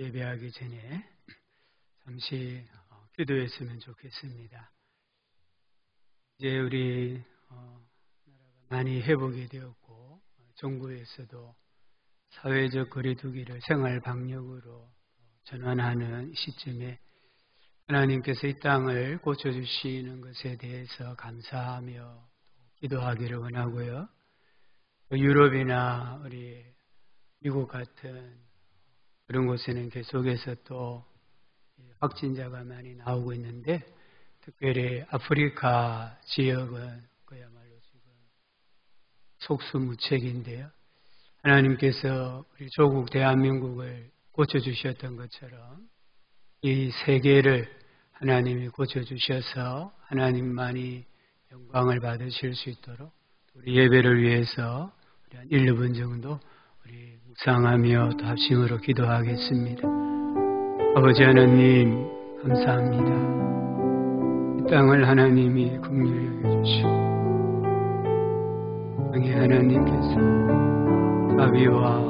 예배하기 전에 잠시 기도했으면 좋겠습니다. 이제 우리 나라가 많이 회복이 되었고 정부에서도 사회적 거리두기를 생활 방역으로 전환하는 시점에 하나님께서 이 땅을 고쳐주시는 것에 대해서 감사하며 기도하기를 원하고요. 유럽이나 우리 미국 같은 그런 곳에는 계속해서 또 확진자가 많이 나오고 있는데, 특별히 아프리카 지역은 그야말로 지금 속수무책인데요. 하나님께서 우리 조국 대한민국을 고쳐주셨던 것처럼 이 세계를 하나님이 고쳐주셔서 하나님만이 영광을 받으실 수 있도록 우리 예배를 위해서 우리 한 1, 2분 정도 우리 묵상하며 또 합심으로 기도하겠습니다. 아버지 하나님 감사합니다. 이 땅을 하나님이 긍휼히 여겨주시고 땅에 하나님께서 자비와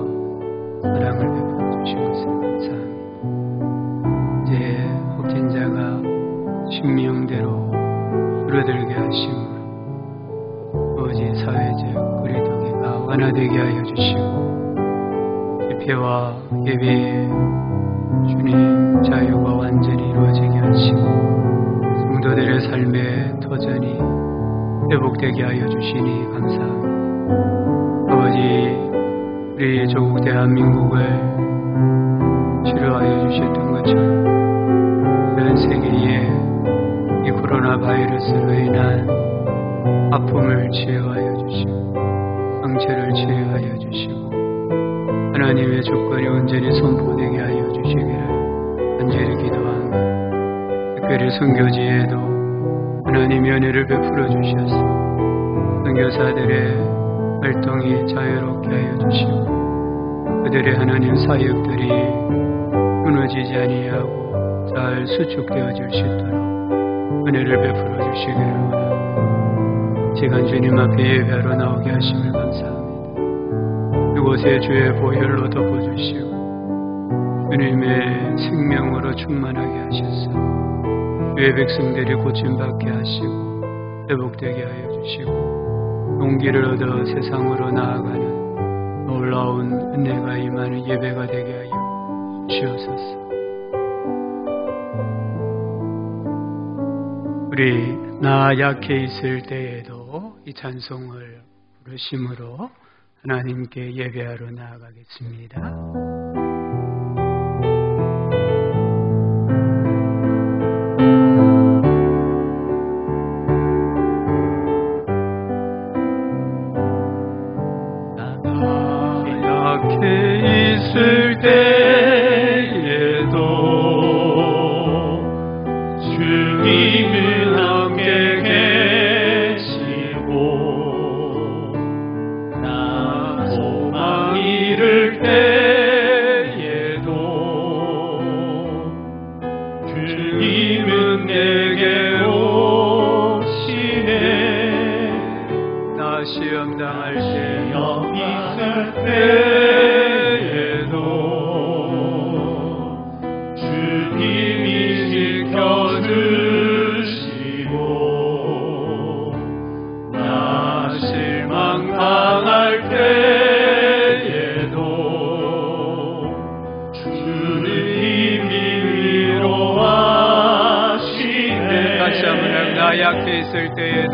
사랑을 베풀어 주신 것을 감사합니다. 이제 확진자가 신명대로 줄어들게 하심으로 아버지 사회적 거리두기가 완화되게 하여 주시고 집회와 예배에 주님 자유가 완전히 이루어지게 하시고 성도들의 삶의 터전이 회복되게 하여 주시니 감사합니다. 아버지 우리 조국 대한민국을 치료하여 주셨던 것처럼 전 세계에 이 코로나 바이러스로 인한 아픔을 치유하여 주시고 상처를 치유하여 주시고 하나님의 주권이 온전히 선포되게 하여 주시기를 간절히 기도합니다. 특별히 선교지에도 하나님의 은혜를 베풀어 주셔서 선교사들의 활동이 자유롭게 하여 주시고 그들의 하나님 사역들이 무너지지 아니하고 잘 수축되어질 수 있도록 은혜를 베풀어 주시기를 원합니다. 시간 주님 앞에 예배하러 나오게 하심을 감사합니다. 이곳에 주의 보혈로 덮어주시고 주님의 생명으로 충만하게 하셔서 주의 백성들이 고침받게 하시고 회복되게 하여 주시고 용기를 얻어 세상으로 나아가는 놀라운 은혜가 임하는 예배가 되게 하여 주시옵소서. 우리 나 약해 있을 때에도 이 찬송을 부르심으로 하나님께 예배하러 나아가겠습니다. 나 약해 있을 때에도 주님은 함께 계시고 나 소망 잃을 때에도 주님은 내게 오시네. 나 시험 당할 때 시험 있을 때에도 주님이 지켜주시고 나 실망 당할 때에도 주님이 위로하시네. 다시 한번 나 약해 있을 때에도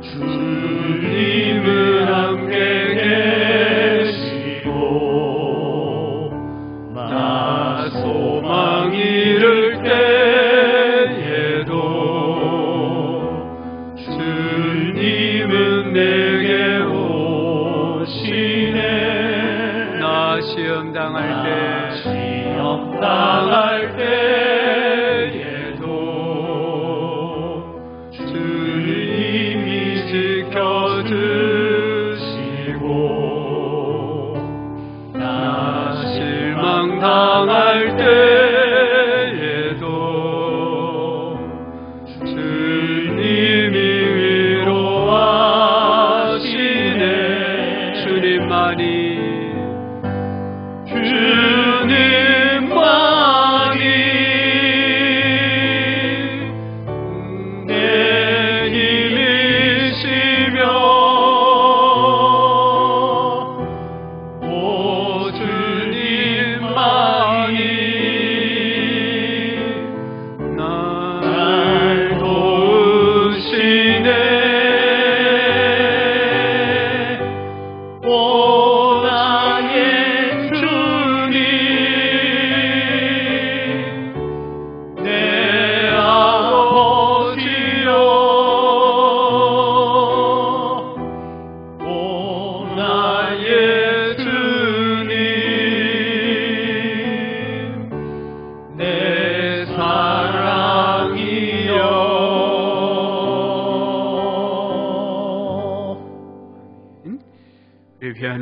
주님은 함께 계시고 나 소망 잃을 때에도 주님은 내게 오시네. 나 시험 당할 때에도 주님이 지켜주시고 나 실망 당할 때에도 주님이 위로하시네.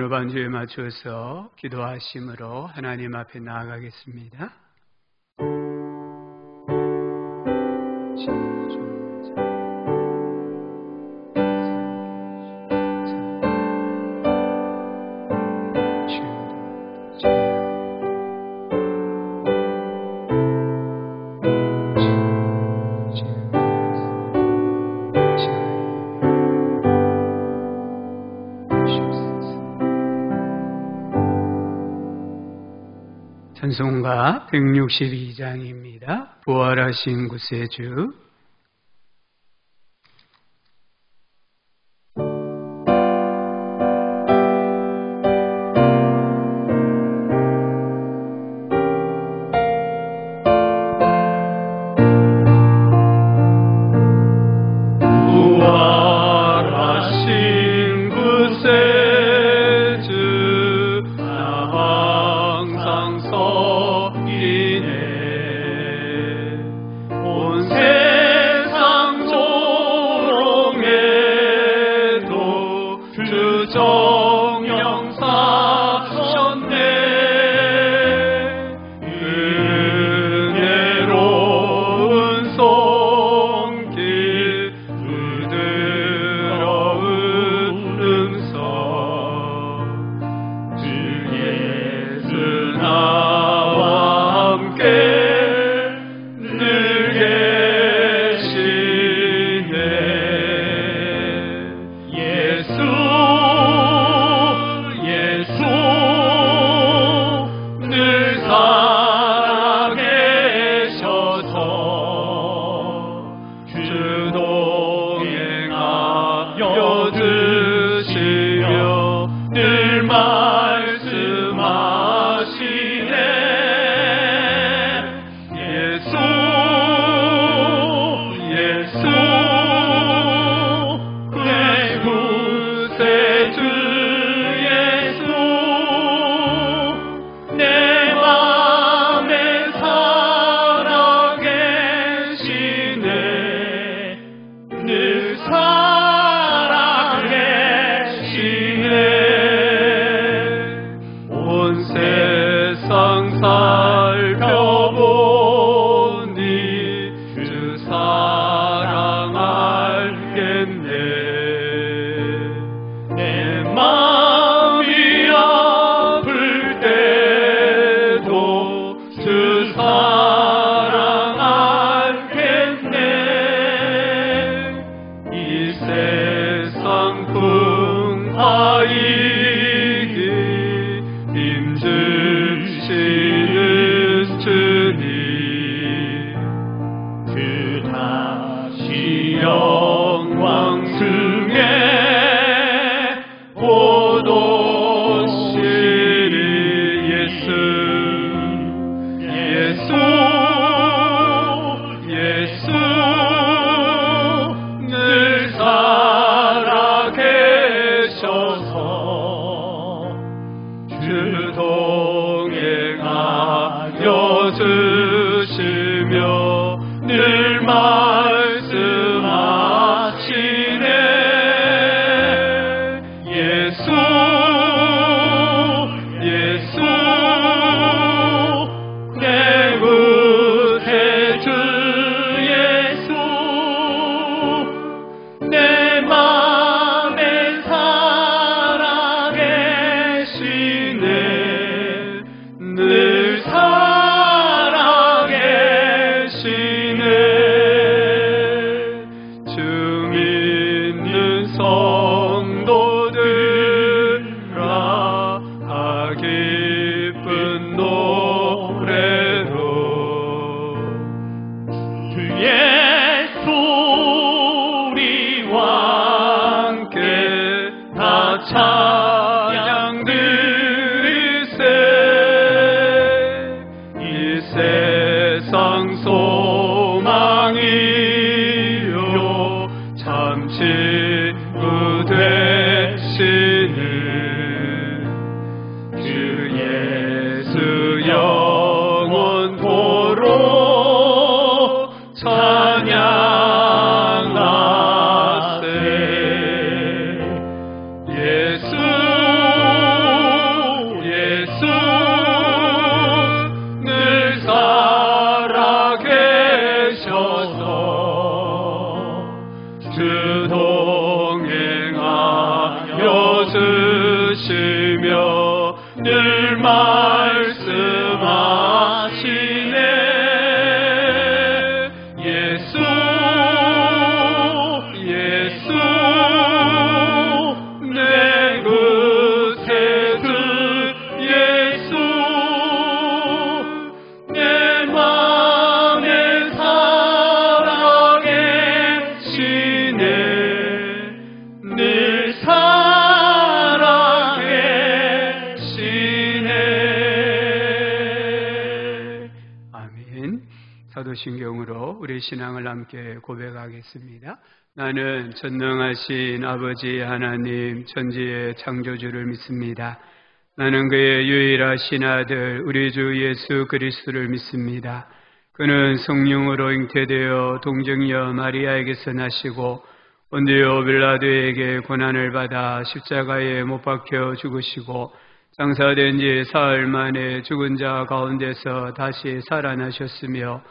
어느 반주에 맞춰서 기도하심으로 하나님 앞에 나아가겠습니다. 찬송가 162장입니다. 부활하신 구세주. 늘 살아계시네 사도신경으로 우리 신앙을 함께 고백하겠습니다. 나는 전능하신 아버지 하나님 천지의 창조주를 믿습니다. 나는 그의 유일하신 아들 우리 주 예수 그리스도를 믿습니다. 그는 성령으로 잉태되어 동정녀 마리아에게서 나시고 본디오 빌라도에게 고난을 받아 십자가에 못 박혀 죽으시고 장사된 지 사흘 만에 죽은 자 가운데서 다시 살아나셨으며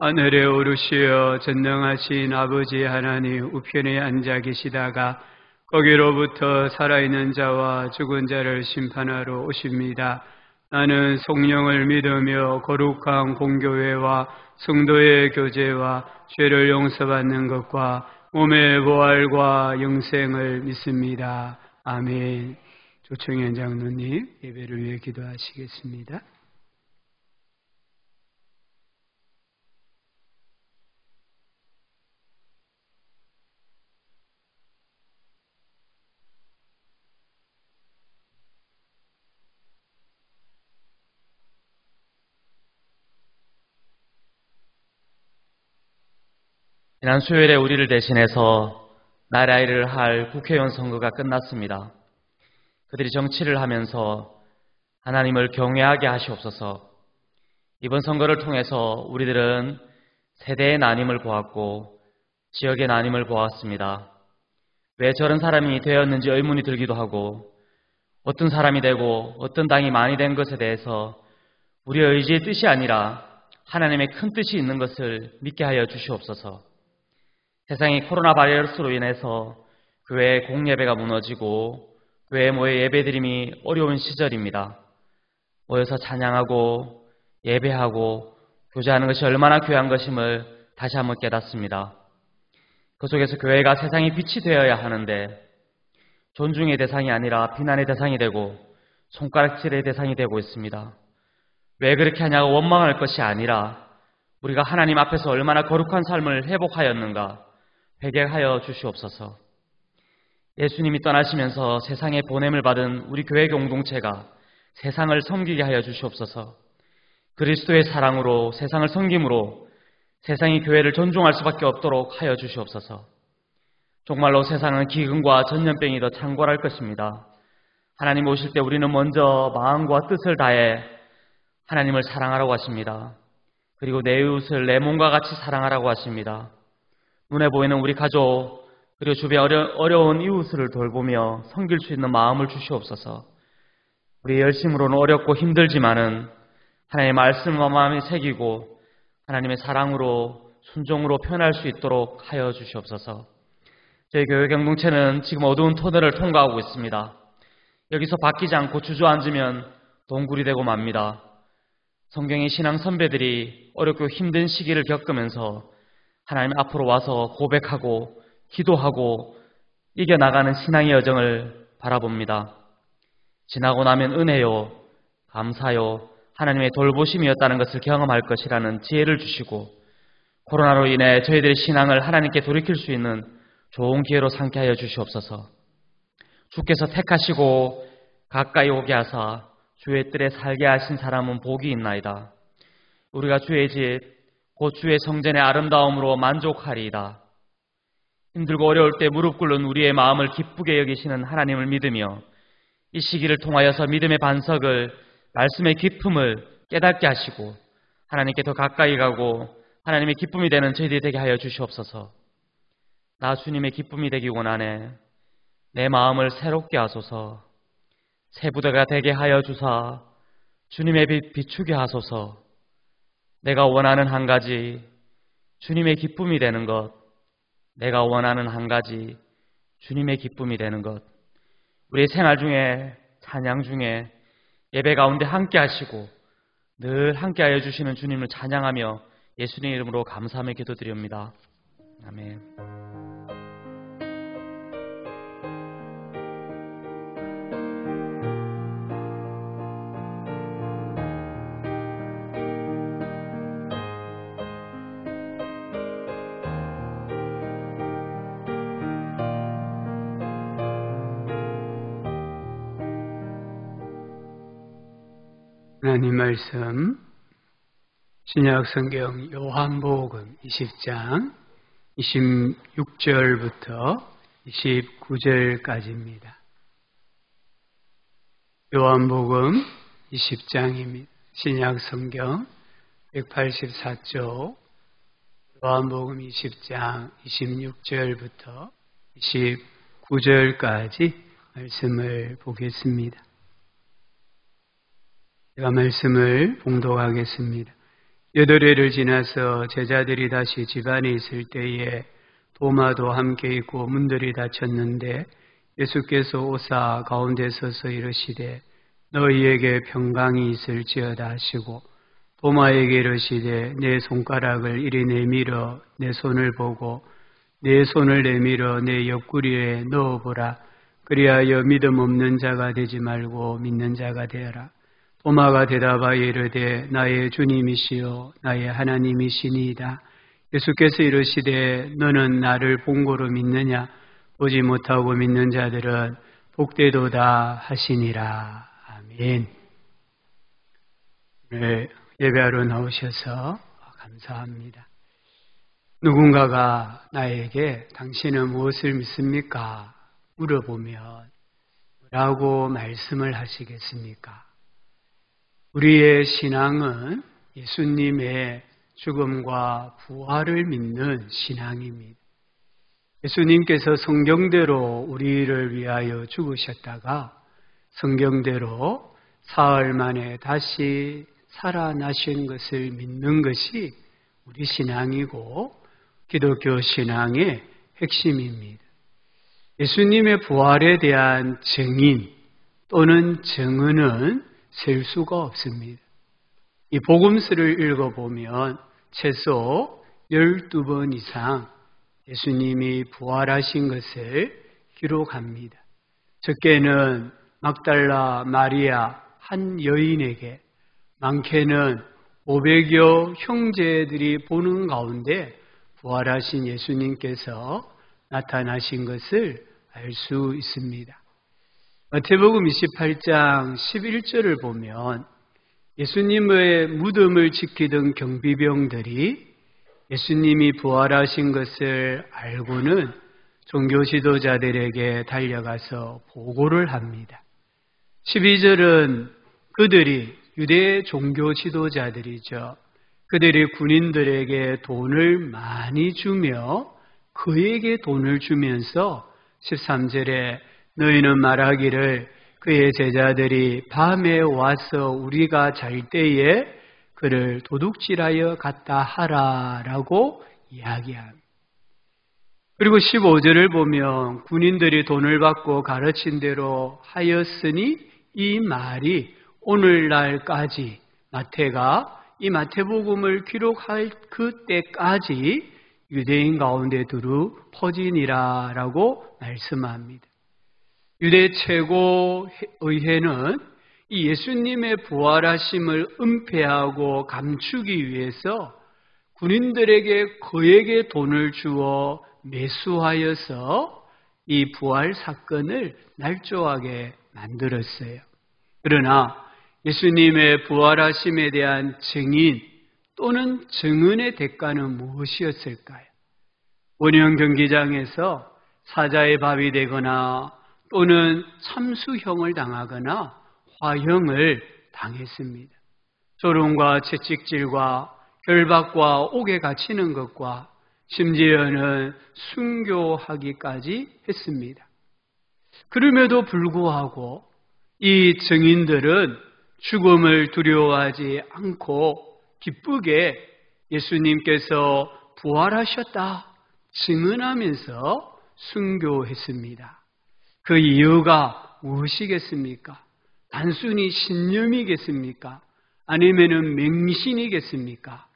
하늘에 오르시어 전능하신 아버지 하나님 우편에 앉아 계시다가 거기로부터 살아있는 자와 죽은 자를 심판하러 오십니다. 나는 성령을 믿으며 거룩한 공교회와 성도의 교제와 죄를 용서받는 것과 몸의 부활과 영생을 믿습니다. 아멘. 조청현 장로님 예배를 위해 기도하시겠습니다. 지난 수요일에 우리를 대신해서 나라일을 할 국회의원 선거가 끝났습니다. 그들이 정치를 하면서 하나님을 경외하게 하시옵소서. 이번 선거를 통해서 우리들은 세대의 나님을 보았고 지역의 나님을 보았습니다. 왜 저런 사람이 되었는지 의문이 들기도 하고 어떤 사람이 되고 어떤 당이 많이 된 것에 대해서 우리의 의지의 뜻이 아니라 하나님의 큰 뜻이 있는 것을 믿게 하여 주시옵소서. 세상이 코로나 바이러스로 인해서 교회의 공예배가 무너지고 교회에 모여 예배드림이 어려운 시절입니다. 모여서 찬양하고 예배하고 교제하는 것이 얼마나 귀한 것임을 다시 한번 깨닫습니다. 그 속에서 교회가 세상의 빛이 되어야 하는데 존중의 대상이 아니라 비난의 대상이 되고 손가락질의 대상이 되고 있습니다. 왜 그렇게 하냐고 원망할 것이 아니라 우리가 하나님 앞에서 얼마나 거룩한 삶을 회복하였는가 회개하여 주시옵소서. 예수님이 떠나시면서 세상에 보냄을 받은 우리 교회 공동체가 세상을 섬기게 하여 주시옵소서. 그리스도의 사랑으로 세상을 섬김으로 세상이 교회를 존중할 수밖에 없도록 하여 주시옵소서. 정말로 세상은 기근과 전염병이 더 창궐할 것입니다. 하나님 오실 때 우리는 먼저 마음과 뜻을 다해 하나님을 사랑하라고 하십니다. 그리고 내 이웃을 내 몸과 같이 사랑하라고 하십니다. 눈에 보이는 우리 가족 그리고 주변 어려운 이웃을 돌보며 섬길 수 있는 마음을 주시옵소서. 우리 열심으로는 어렵고 힘들지만은 하나님의 말씀과 마음이 새기고 하나님의 사랑으로 순종으로 표현할 수 있도록 하여 주시옵소서. 저희 교회 공동체는 지금 어두운 터널을 통과하고 있습니다. 여기서 바뀌지 않고 주저앉으면 동굴이 되고 맙니다. 성경의 신앙 선배들이 어렵고 힘든 시기를 겪으면서 하나님 앞으로 와서 고백하고 기도하고 이겨나가는 신앙의 여정을 바라봅니다. 지나고 나면 은혜요, 감사요, 하나님의 돌보심이었다는 것을 경험할 것이라는 지혜를 주시고 코로나로 인해 저희들의 신앙을 하나님께 돌이킬 수 있는 좋은 기회로 삼게 하여 주시옵소서. 주께서 택하시고 가까이 오게 하사 주의 뜰에 살게 하신 사람은 복이 있나이다. 우리가 주의 집 곧 주의 성전의 아름다움으로 만족하리이다. 힘들고 어려울 때 무릎 꿇는 우리의 마음을 기쁘게 여기시는 하나님을 믿으며 이 시기를 통하여서 믿음의 반석을 말씀의 기쁨을 깨닫게 하시고 하나님께 더 가까이 가고 하나님의 기쁨이 되는 저희들이 되게 하여 주시옵소서. 나 주님의 기쁨이 되기 원하네. 내 마음을 새롭게 하소서. 새 부대가 되게 하여 주사 주님의 빛 비추게 하소서. 내가 원하는 한 가지 주님의 기쁨이 되는 것, 내가 원하는 한 가지 주님의 기쁨이 되는 것. 우리의 생활 중에 찬양 중에 예배 가운데 함께 하시고 늘 함께 하여 주시는 주님을 찬양하며 예수님 이름으로 감사하며 기도드립니다. 아멘. 하나님 말씀 신약 성경 요한복음 20장 26절부터 29절까지입니다. 요한복음 20장입니다. 신약 성경 184쪽 요한복음 20장 26절부터 29절까지 말씀을 보겠습니다. 제가 말씀을 봉독하겠습니다. 8회를 지나서 제자들이 다시 집안에 있을 때에 도마도 함께 있고 문들이 닫혔는데 예수께서 오사 가운데 서서 이르시되 너희에게 평강이 있을지어다 하시고 도마에게 이르시되 내 손가락을 이리 내밀어 내 손을 보고 내 손을 내밀어 내 옆구리에 넣어보라. 그리하여 믿음 없는 자가 되지 말고 믿는 자가 되어라. 도마가 대답하여 이르되 나의 주님이시요 나의 하나님이시니이다. 예수께서 이르시되 너는 나를 본고로 믿느냐? 보지 못하고 믿는 자들은 복되도다 하시니라. 아멘. 오늘 예배하러 나오셔서 감사합니다. 누군가가 나에게 당신은 무엇을 믿습니까? 물어보면 뭐라고 말씀을 하시겠습니까? 우리의 신앙은 예수님의 죽음과 부활을 믿는 신앙입니다. 예수님께서 성경대로 우리를 위하여 죽으셨다가 성경대로 사흘 만에 다시 살아나신 것을 믿는 것이 우리 신앙이고 기독교 신앙의 핵심입니다. 예수님의 부활에 대한 증인 또는 증언은 셀 수가 없습니다. 이 복음서를 읽어보면 최소 12번 이상 예수님이 부활하신 것을 기록합니다. 적게는 막달라 마리아 한 여인에게, 많게는 500여 형제들이 보는 가운데 부활하신 예수님께서 나타나신 것을 알 수 있습니다. 마태복음 28장 11절을 보면 예수님의 무덤을 지키던 경비병들이 예수님이 부활하신 것을 알고는 종교 지도자들에게 달려가서 보고를 합니다. 12절은 그들이 유대 종교 지도자들이죠. 그들이 군인들에게 돈을 많이 주며 그에게 돈을 주면서 13절에 너희는 말하기를 그의 제자들이 밤에 와서 우리가 잘 때에 그를 도둑질하여 갔다 하라라고 이야기합니다. 그리고 15절을 보면 군인들이 돈을 받고 가르친 대로 하였으니 이 말이 오늘날까지 마태가 이 마태복음을 기록할 그때까지 유대인 가운데 두루 퍼지니라라고 말씀합니다. 유대 최고의회는 이 예수님의 부활하심을 은폐하고 감추기 위해서 군인들에게 그에게 돈을 주어 매수하여서 이 부활 사건을 날조하게 만들었어요. 그러나 예수님의 부활하심에 대한 증인 또는 증언의 대가는 무엇이었을까요? 원형 경기장에서 사자의 밥이 되거나 또는 참수형을 당하거나 화형을 당했습니다. 조롱과 채찍질과 결박과 옥에 갇히는 것과 심지어는 순교하기까지 했습니다. 그럼에도 불구하고 이 증인들은 죽음을 두려워하지 않고 기쁘게 예수님께서 부활하셨다 증언하면서 순교했습니다. 그 이유가 무엇이겠습니까? 단순히 신념이겠습니까? 아니면은 맹신이겠습니까?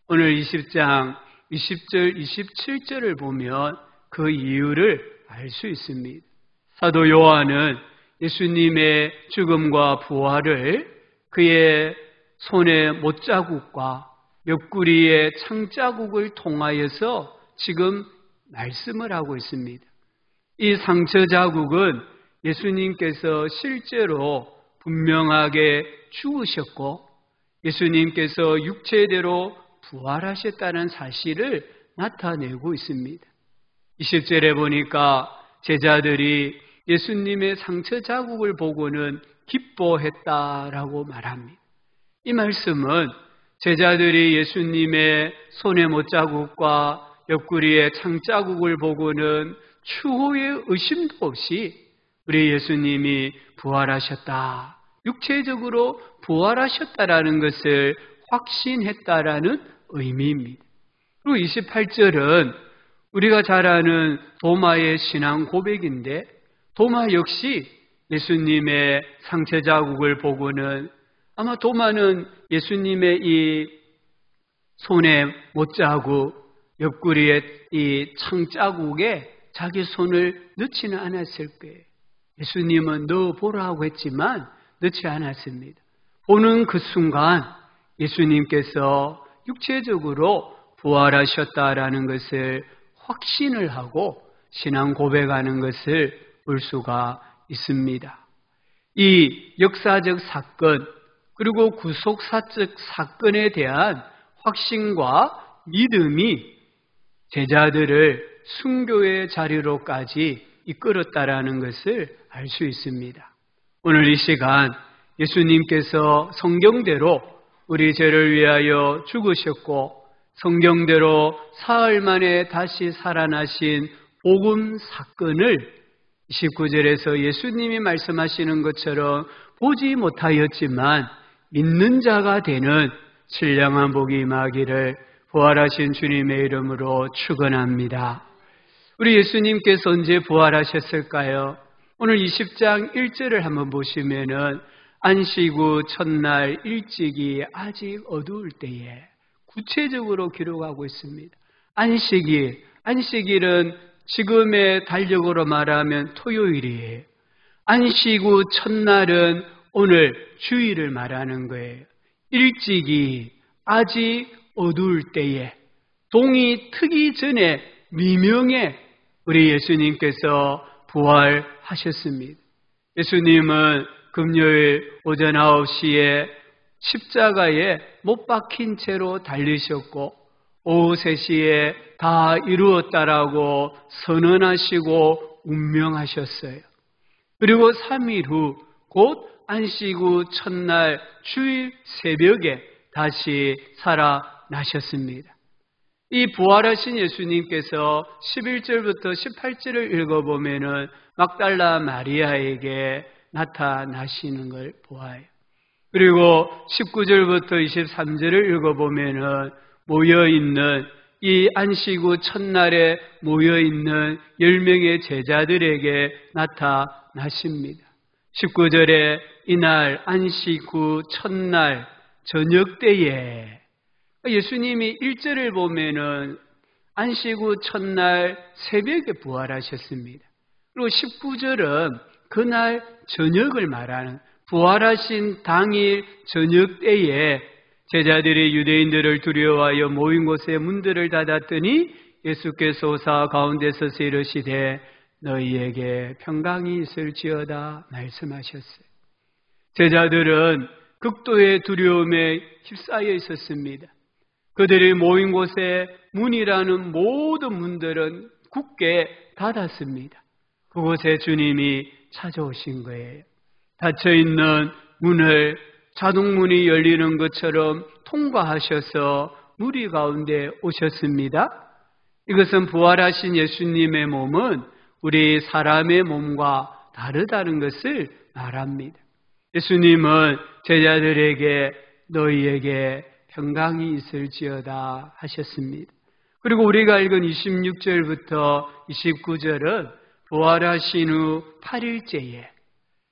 오늘 20장 20절, 27절을 보면 그 이유를 알 수 있습니다. 사도 요한은 예수님의 죽음과 부활을 그의 손의 못자국과 옆구리의 창자국을 통하여서 지금 말씀을 하고 있습니다. 이 상처 자국은 예수님께서 실제로 분명하게 죽으셨고 예수님께서 육체대로 부활하셨다는 사실을 나타내고 있습니다. 20절에 보니까 제자들이 예수님의 상처 자국을 보고는 기뻐했다라고 말합니다. 이 말씀은 제자들이 예수님의 손의 못자국과 옆구리의 창자국을 보고는 추호의 의심도 없이 우리 예수님이 부활하셨다, 육체적으로 부활하셨다라는 것을 확신했다라는 의미입니다. 그리고 28절은 우리가 잘 아는 도마의 신앙 고백인데, 도마 역시 예수님의 상처 자국을 보고는, 아마 도마는 예수님의 이 손의 못자국, 옆구리의 이 창자국에 자기 손을 넣지는 않았을 거예요. 예수님은 넣어보라고 했지만 넣지 않았습니다. 보는 그 순간 예수님께서 육체적으로 부활하셨다라는 것을 확신을 하고 신앙 고백하는 것을 볼 수가 있습니다. 이 역사적 사건 그리고 구속사적 사건에 대한 확신과 믿음이 제자들을 순교의 자리로까지 이끌었다라는 것을 알 수 있습니다. 오늘 이 시간 예수님께서 성경대로 우리 죄를 위하여 죽으셨고 성경대로 사흘 만에 다시 살아나신 복음 사건을 29절에서 예수님이 말씀하시는 것처럼 보지 못하였지만 믿는 자가 되는 신령한 복이 임하기를 부활하신 주님의 이름으로 축원합니다. 우리 예수님께서 언제 부활하셨을까요? 오늘 20장 1절을 한번 보시면은 안식 후 첫날 일찍이 아직 어두울 때에 구체적으로 기록하고 있습니다. 안식일은 지금의 달력으로 말하면 토요일이에요. 안식 후 첫날은 오늘 주일을 말하는 거예요. 일찍이 아직 어두울 때에 동이 트기 전에 미명에 우리 예수님께서 부활하셨습니다. 예수님은 금요일 오전 9시에 십자가에 못 박힌 채로 달리셨고 오후 3시에 다 이루었다라고 선언하시고 운명하셨어요. 그리고 3일 후 곧 안식 후 첫날 주일 새벽에 다시 살아나셨습니다. 이 부활하신 예수님께서 11절부터 18절을 읽어보면은 막달라 마리아에게 나타나시는 걸 보아요. 그리고 19절부터 23절을 읽어보면은 모여있는 이 안식 후 첫날에 모여있는 10명의 제자들에게 나타나십니다. 19절에 이날 안식 후 첫날 저녁 때에 예수님이 1절을 보면은 안식 후 첫날 새벽에 부활하셨습니다. 그리고 19절은 그날 저녁을 말하는 부활하신 당일 저녁 때에 제자들이 유대인들을 두려워하여 모인 곳에 문들을 닫았더니 예수께서 오사 가운데 서서 이르시되 너희에게 평강이 있을지어다 말씀하셨어요. 제자들은 극도의 두려움에 휩싸여 있었습니다. 그들이 모인 곳에 문이라는 모든 문들은 굳게 닫았습니다. 그곳에 주님이 찾아오신 거예요. 닫혀있는 문을 자동문이 열리는 것처럼 통과하셔서 무리 가운데 오셨습니다. 이것은 부활하신 예수님의 몸은 우리 사람의 몸과 다르다는 것을 말합니다. 예수님은 제자들에게 너희에게 평강이 있을지어다 하셨습니다. 그리고 우리가 읽은 26절부터 29절은 부활하신 후 8일째에,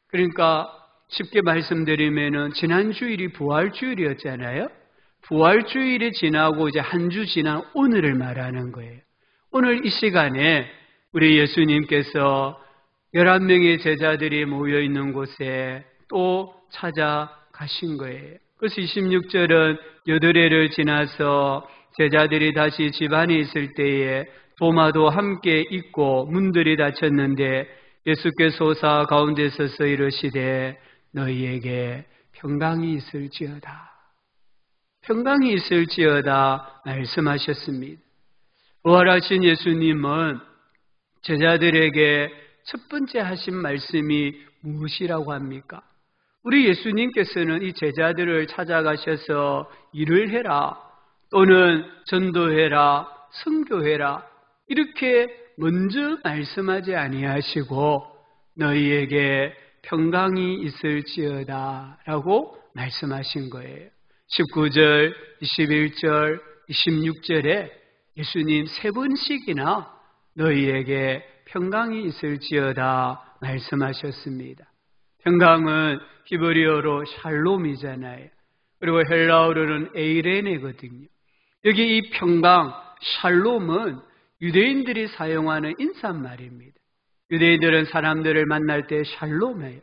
그러니까 쉽게 말씀드리면은 지난 주일이 부활주일이었잖아요. 부활주일이 지나고 이제 한 주 지난 오늘을 말하는 거예요. 오늘 이 시간에 우리 예수님께서 11명의 제자들이 모여있는 곳에 또 찾아가신 거예요. 그래서 26절은 8회를 지나서 제자들이 다시 집안에 있을 때에 도마도 함께 있고 문들이 닫혔는데 예수께서 오사 가운데 서서 이르시되 너희에게 평강이 있을지어다. 평강이 있을지어다 말씀하셨습니다. 부활하신 예수님은 제자들에게 첫 번째 하신 말씀이 무엇이라고 합니까? 우리 예수님께서는 이 제자들을 찾아가셔서 일을 해라, 또는 전도해라, 선교해라, 이렇게 먼저 말씀하지 아니하시고 너희에게 평강이 있을지어다 라고 말씀하신 거예요. 19절, 21절, 26절에 예수님 3번씩이나 너희에게 평강이 있을지어다 말씀하셨습니다. 평강은 히브리어로 샬롬이잖아요. 그리고 헬라어로는 에이레네거든요. 여기 이 평강, 샬롬은 유대인들이 사용하는 인사말입니다. 유대인들은 사람들을 만날 때 샬롬해요.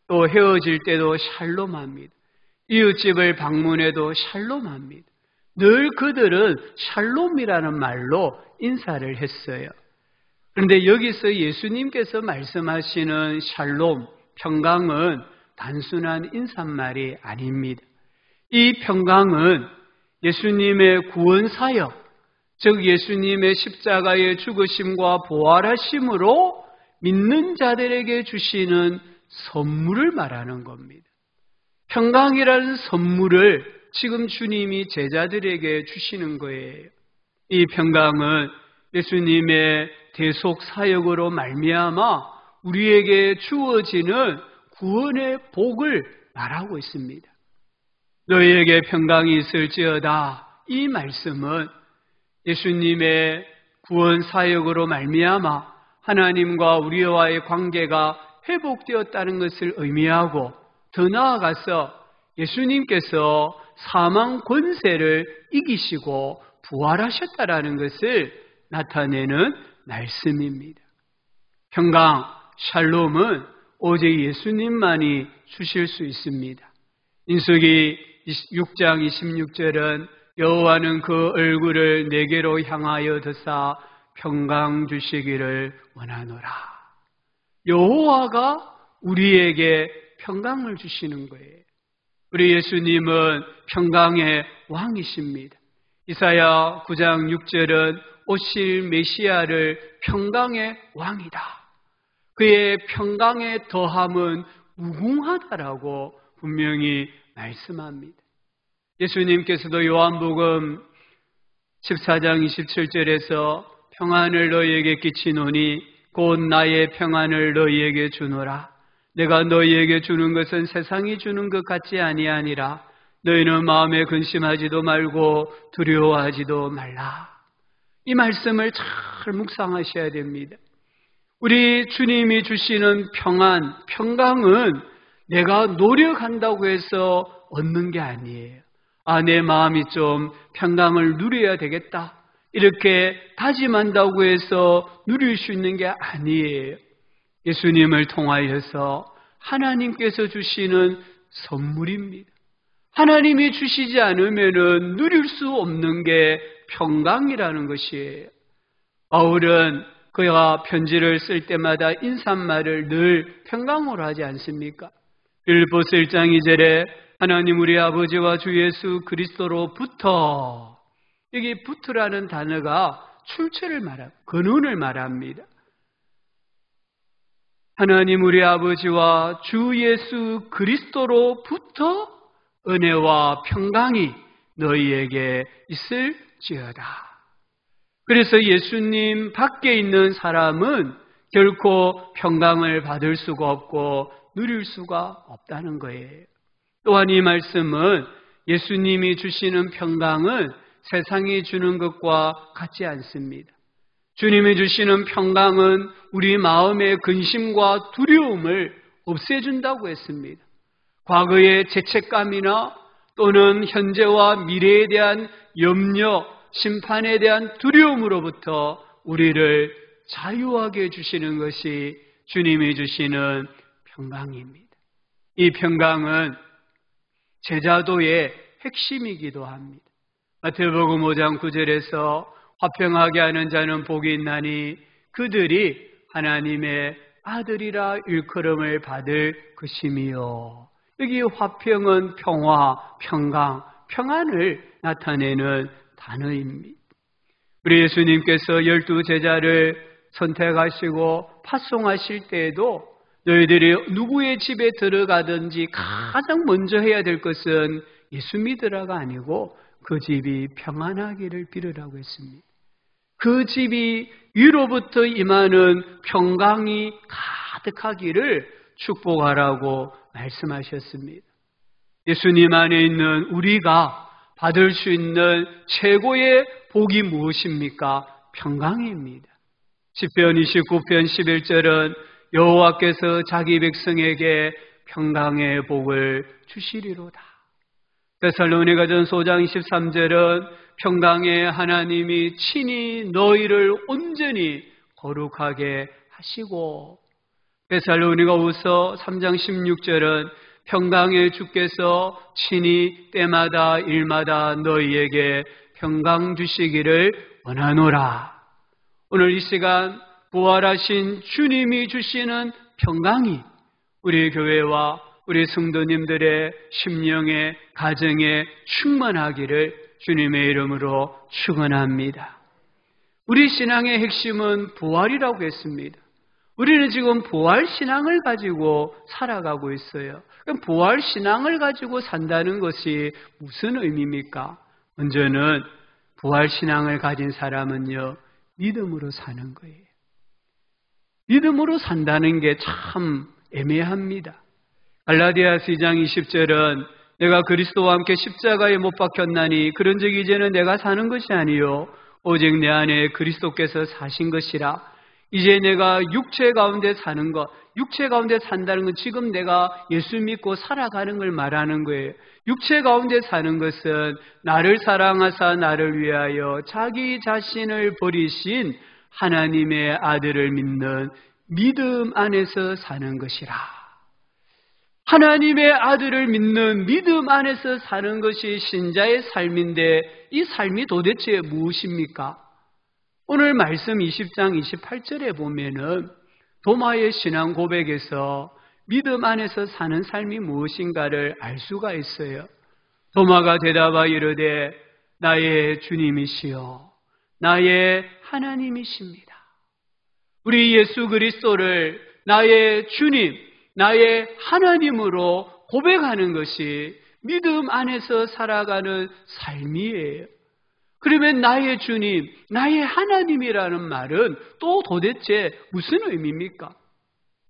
또 헤어질 때도 샬롬합니다. 이웃집을 방문해도 샬롬합니다. 늘 그들은 샬롬이라는 말로 인사를 했어요. 그런데 여기서 예수님께서 말씀하시는 샬롬, 평강은 단순한 인사말이 아닙니다. 이 평강은 예수님의 구원사역, 즉 예수님의 십자가의 죽으심과 부활하심으로 믿는 자들에게 주시는 선물을 말하는 겁니다. 평강이라는 선물을 지금 주님이 제자들에게 주시는 거예요. 이 평강은 예수님의 대속 사역으로 말미암아 우리에게 주어지는 구원의 복을 말하고 있습니다. 너희에게 평강이 있을지어다. 이 말씀은 예수님의 구원 사역으로 말미암아 하나님과 우리와의 관계가 회복되었다는 것을 의미하고, 더 나아가서 예수님께서 사망 권세를 이기시고 부활하셨다라는 것을 나타내는 말씀입니다. 평강, 샬롬은 오직 예수님만이 주실 수 있습니다. 민수기 6장 26절은 여호와는 그 얼굴을 내게로 향하여 드사 평강 주시기를 원하노라. 여호와가 우리에게 평강을 주시는 거예요. 우리 예수님은 평강의 왕이십니다. 이사야 9장 6절은 오실 메시아를 평강의 왕이다. 그의 평강의 더함은 무궁하다라고 분명히 말씀합니다. 예수님께서도 요한복음 14장 27절에서 평안을 너희에게 끼치노니 곧 나의 평안을 너희에게 주노라. 내가 너희에게 주는 것은 세상이 주는 것 같지 아니하니라. 너희는 마음에 근심하지도 말고 두려워하지도 말라. 이 말씀을 잘 묵상하셔야 됩니다. 우리 주님이 주시는 평안, 평강은 내가 노력한다고 해서 얻는 게 아니에요. 내 마음이 좀 평강을 누려야 되겠다, 이렇게 다짐한다고 해서 누릴 수 있는 게 아니에요. 예수님을 통하여서 하나님께서 주시는 선물입니다. 하나님이 주시지 않으면 누릴 수 없는 게 평강이라는 것이에요. 바울은 그가 편지를 쓸 때마다 인사말을 늘 평강으로 하지 않습니까? 빌립보서 1장 2절에 하나님 우리 아버지와 주 예수 그리스도로부터, 여기 부터라는 단어가 출처를 말합니다. 근원을 말합니다. 하나님 우리 아버지와 주 예수 그리스도로부터 은혜와 평강이 너희에게 있을지어다. 그래서 예수님 밖에 있는 사람은 결코 평강을 받을 수가 없고 누릴 수가 없다는 거예요. 또한 이 말씀은 예수님이 주시는 평강은 세상이 주는 것과 같지 않습니다. 주님이 주시는 평강은 우리 마음의 근심과 두려움을 없애준다고 했습니다. 과거의 죄책감이나 또는 현재와 미래에 대한 염려, 심판에 대한 두려움으로부터 우리를 자유하게 해주시는 것이 주님이 주시는 평강입니다. 이 평강은 제자도의 핵심이기도 합니다. 마태복음 5장 9절에서 화평하게 하는 자는 복이 있나니 그들이 하나님의 아들이라 일컬음을 받을 것임이요. 여기 화평은 평화, 평강, 평안을 나타내는 단어입니다. 우리 예수님께서 12 제자를 선택하시고 파송하실 때에도 너희들이 누구의 집에 들어가든지 가장 먼저 해야 될 것은 예수 믿으라가 아니고 그 집이 평안하기를 빌으라고 했습니다. 그 집이 위로부터 임하는 평강이 가득하기를 축복하라고 말씀하셨습니다. 예수님 안에 있는 우리가 받을 수 있는 최고의 복이 무엇입니까? 평강입니다. 시편 29편 11절은 여호와께서 자기 백성에게 평강의 복을 주시리로다. 데살로니가전서 5장 23절은 평강의 하나님이 친히 너희를 온전히 거룩하게 하시고, 데살로니가후서 3장 16절은 평강의 주께서 친히 때마다 일마다 너희에게 평강 주시기를 원하노라. 오늘 이 시간 부활하신 주님이 주시는 평강이 우리 교회와 우리 성도님들의 심령의 가정에 충만하기를 주님의 이름으로 축원합니다. 우리 신앙의 핵심은 부활이라고 했습니다. 우리는 지금 부활신앙을 가지고 살아가고 있어요. 그럼 부활신앙을 가지고 산다는 것이 무슨 의미입니까? 먼저는 부활신앙을 가진 사람은요, 믿음으로 사는 거예요. 믿음으로 산다는 게 참 애매합니다. 갈라디아서 2장 20절은 내가 그리스도와 함께 십자가에 못 박혔나니 그런즉 이제는 내가 사는 것이 아니요 오직 내 안에 그리스도께서 사신 것이라. 이제 내가 육체 가운데 사는 것, 육체 가운데 산다는 건 지금 내가 예수 믿고 살아가는 걸 말하는 거예요. 육체 가운데 사는 것은 나를 사랑하사 나를 위하여 자기 자신을 버리신 하나님의 아들을 믿는 믿음 안에서 사는 것이라. 하나님의 아들을 믿는 믿음 안에서 사는 것이 신자의 삶인데 이 삶이 도대체 무엇입니까? 오늘 말씀 20장 28절에 보면은 도마의 신앙 고백에서 믿음 안에서 사는 삶이 무엇인가를 알 수가 있어요. 도마가 대답하여 이르되 나의 주님이시여 나의 하나님이십니다. 우리 예수 그리스도를 나의 주님, 나의 하나님으로 고백하는 것이 믿음 안에서 살아가는 삶이에요. 그러면 나의 주님, 나의 하나님이라는 말은 또 도대체 무슨 의미입니까?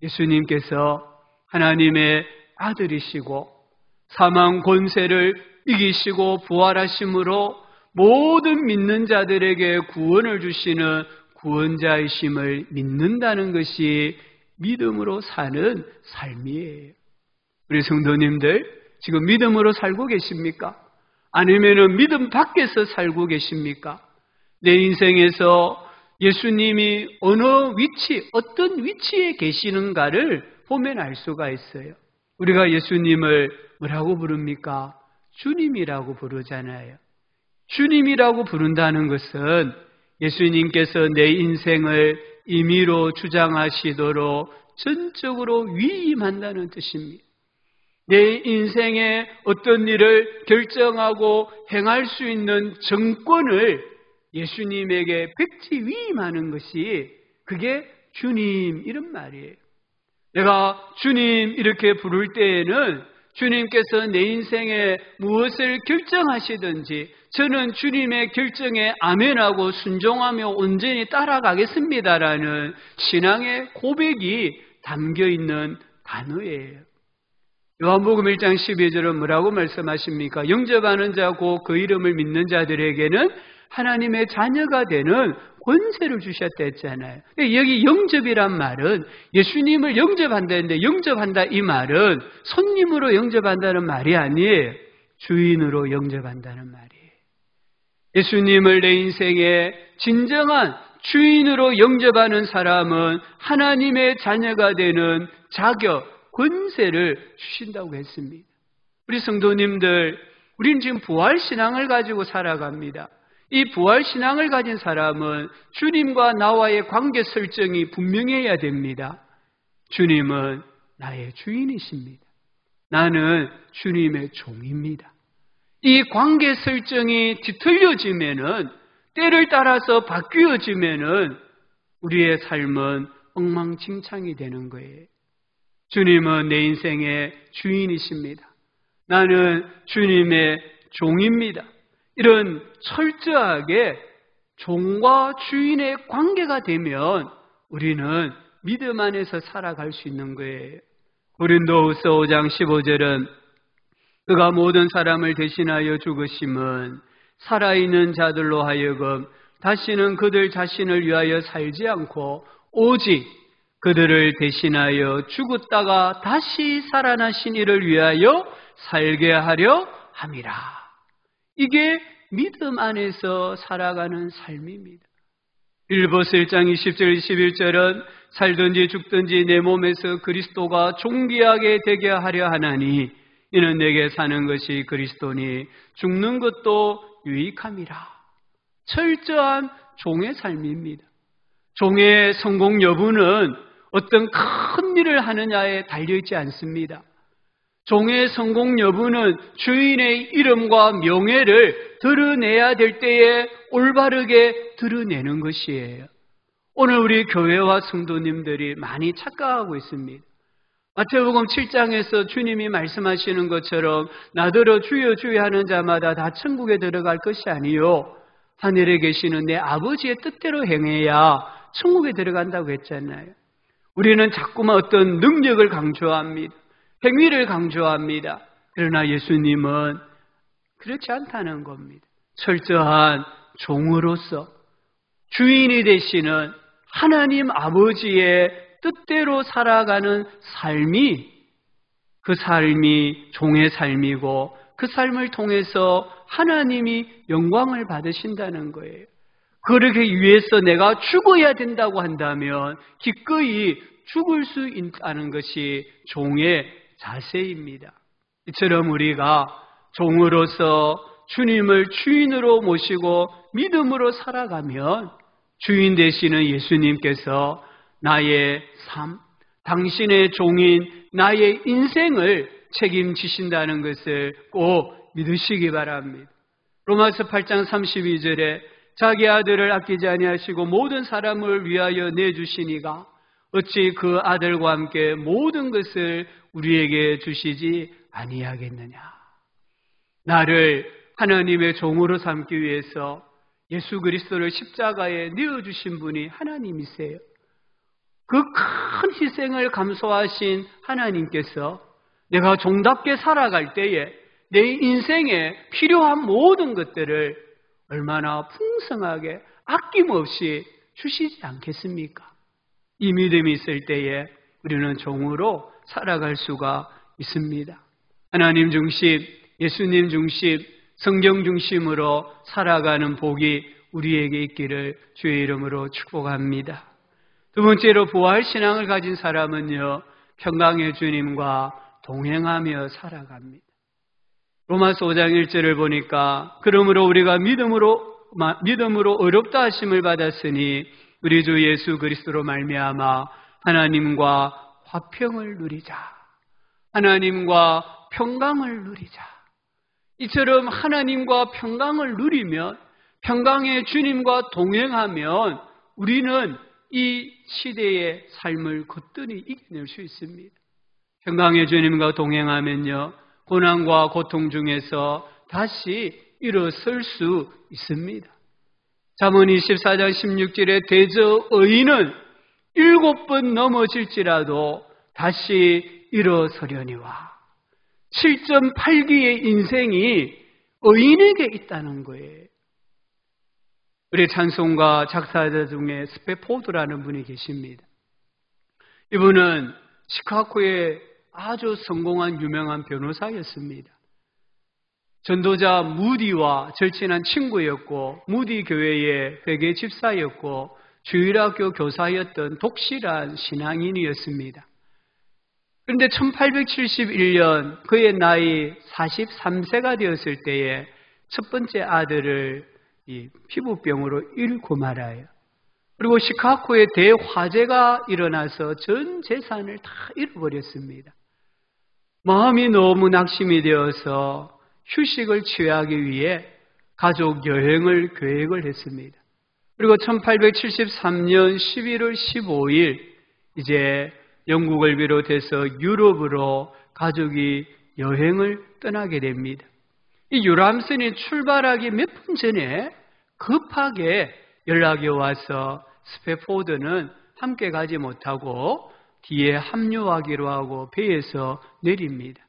예수님께서 하나님의 아들이시고 사망 권세를 이기시고 부활하심으로 모든 믿는 자들에게 구원을 주시는 구원자이심을 믿는다는 것이 믿음으로 사는 삶이에요. 우리 성도님들 지금 믿음으로 살고 계십니까? 아니면은 믿음 밖에서 살고 계십니까? 내 인생에서 예수님이 어느 위치, 어떤 위치에 계시는가를 보면 알 수가 있어요. 우리가 예수님을 뭐라고 부릅니까? 주님이라고 부르잖아요. 주님이라고 부른다는 것은 예수님께서 내 인생을 임의로 주장하시도록 전적으로 위임한다는 뜻입니다. 내 인생에 어떤 일을 결정하고 행할 수 있는 정권을 예수님에게 백지 위임하는 것이 그게 주님 이런 말이에요. 내가 주님 이렇게 부를 때에는 주님께서 내 인생에 무엇을 결정하시든지 저는 주님의 결정에 아멘하고 순종하며 온전히 따라가겠습니다라는 신앙의 고백이 담겨있는 단어예요. 요한복음 1장 12절은 뭐라고 말씀하십니까? 영접하는 자고 그 이름을 믿는 자들에게는 하나님의 자녀가 되는 권세를 주셨다 했잖아요. 여기 영접이란 말은 예수님을 영접한다는데 영접한다 이 말은 손님으로 영접한다는 말이 아니에요. 주인으로 영접한다는 말이에요. 예수님을 내 인생에 진정한 주인으로 영접하는 사람은 하나님의 자녀가 되는 자격, 권세를 주신다고 했습니다. 우리 성도님들, 우리는 지금 부활신앙을 가지고 살아갑니다. 이 부활신앙을 가진 사람은 주님과 나와의 관계 설정이 분명해야 됩니다. 주님은 나의 주인이십니다. 나는 주님의 종입니다. 이 관계 설정이 뒤틀려지면은, 때를 따라서 바뀌어지면은 우리의 삶은 엉망진창이 되는 거예요. 주님은 내 인생의 주인이십니다. 나는 주님의 종입니다. 이런 철저하게 종과 주인의 관계가 되면 우리는 믿음 안에서 살아갈 수 있는 거예요. 고린도후서 5장 15절은 그가 모든 사람을 대신하여 죽으심은 살아있는 자들로 하여금 다시는 그들 자신을 위하여 살지 않고 오직 그들을 대신하여 죽었다가 다시 살아나신 이를 위하여 살게 하려 함이라. 이게 믿음 안에서 살아가는 삶입니다. 빌보서 1장 20절 21절은 살든지 죽든지 내 몸에서 그리스도가 존귀하게 되게 하려 하나니 이는 내게 사는 것이 그리스도니 죽는 것도 유익함이라. 철저한 종의 삶입니다. 종의 성공 여부는 어떤 큰 일을 하느냐에 달려있지 않습니다. 종의 성공 여부는 주인의 이름과 명예를 드러내야 될 때에 올바르게 드러내는 것이에요. 오늘 우리 교회와 성도님들이 많이 착각하고 있습니다. 마태복음 7장에서 주님이 말씀하시는 것처럼 나더러 주여 주여 하는 자마다 다 천국에 들어갈 것이 아니요 하늘에 계시는 내 아버지의 뜻대로 행해야 천국에 들어간다고 했잖아요. 우리는 자꾸만 어떤 능력을 강조합니다. 행위를 강조합니다. 그러나 예수님은 그렇지 않다는 겁니다. 철저한 종으로서 주인이 되시는 하나님 아버지의 뜻대로 살아가는 삶이 그 삶이 종의 삶이고 그 삶을 통해서 하나님이 영광을 받으신다는 거예요. 그러기 위해서 내가 죽어야 된다고 한다면 기꺼이 죽을 수 있다는 것이 종의 자세입니다. 이처럼 우리가 종으로서 주님을 주인으로 모시고 믿음으로 살아가면 주인 되시는 예수님께서 나의 삶, 당신의 종인 나의 인생을 책임지신다는 것을 꼭 믿으시기 바랍니다. 로마서 8장 32절에 자기 아들을 아끼지 아니하시고 모든 사람을 위하여 내주시니가 어찌 그 아들과 함께 모든 것을 우리에게 주시지 아니하겠느냐. 나를 하나님의 종으로 삼기 위해서 예수 그리스도를 십자가에 내어주신 분이 하나님이세요. 그 큰 희생을 감수하신 하나님께서 내가 종답게 살아갈 때에 내 인생에 필요한 모든 것들을 얼마나 풍성하게 아낌없이 주시지 않겠습니까? 이 믿음이 있을 때에 우리는 종으로 살아갈 수가 있습니다. 하나님 중심, 예수님 중심, 성경 중심으로 살아가는 복이 우리에게 있기를 주의 이름으로 축복합니다. 두 번째로 부활신앙을 가진 사람은요, 평강의 주님과 동행하며 살아갑니다. 로마서 5장 1절을 보니까 그러므로 우리가 믿음으로 어렵다 하심을 받았으니 우리 주 예수 그리스도로 말미암아 하나님과 화평을 누리자. 하나님과 평강을 누리자. 이처럼 하나님과 평강을 누리면, 평강의 주님과 동행하면 우리는 이 시대의 삶을 거뜬히 이겨낼 수 있습니다. 평강의 주님과 동행하면요, 고난과 고통 중에서 다시 일어설 수 있습니다. 잠언 24장 16절에 대저 의인은 7번 넘어질지라도 다시 일어서려니와. 7.8기의 인생이 의인에게 있다는 거예요. 우리 찬송가 작사자 중에 스페포드라는 분이 계십니다. 이분은 시카고의 아주 성공한 유명한 변호사였습니다. 전도자 무디와 절친한 친구였고 무디 교회의 회계 집사였고 주일학교 교사였던 독실한 신앙인이었습니다. 그런데 1871년 그의 나이 43세가 되었을 때에 첫 번째 아들을 이 피부병으로 잃고 말아요. 그리고 시카고에 대화재가 일어나서 전 재산을 다 잃어버렸습니다. 마음이 너무 낙심이 되어서 휴식을 취하기 위해 가족 여행을 계획을 했습니다. 그리고 1873년 11월 15일 이제 영국을 비롯해서 유럽으로 가족이 여행을 떠나게 됩니다. 이 유람선이 출발하기 몇 분 전에 급하게 연락이 와서 스패포드는 함께 가지 못하고 뒤에 합류하기로 하고 배에서 내립니다.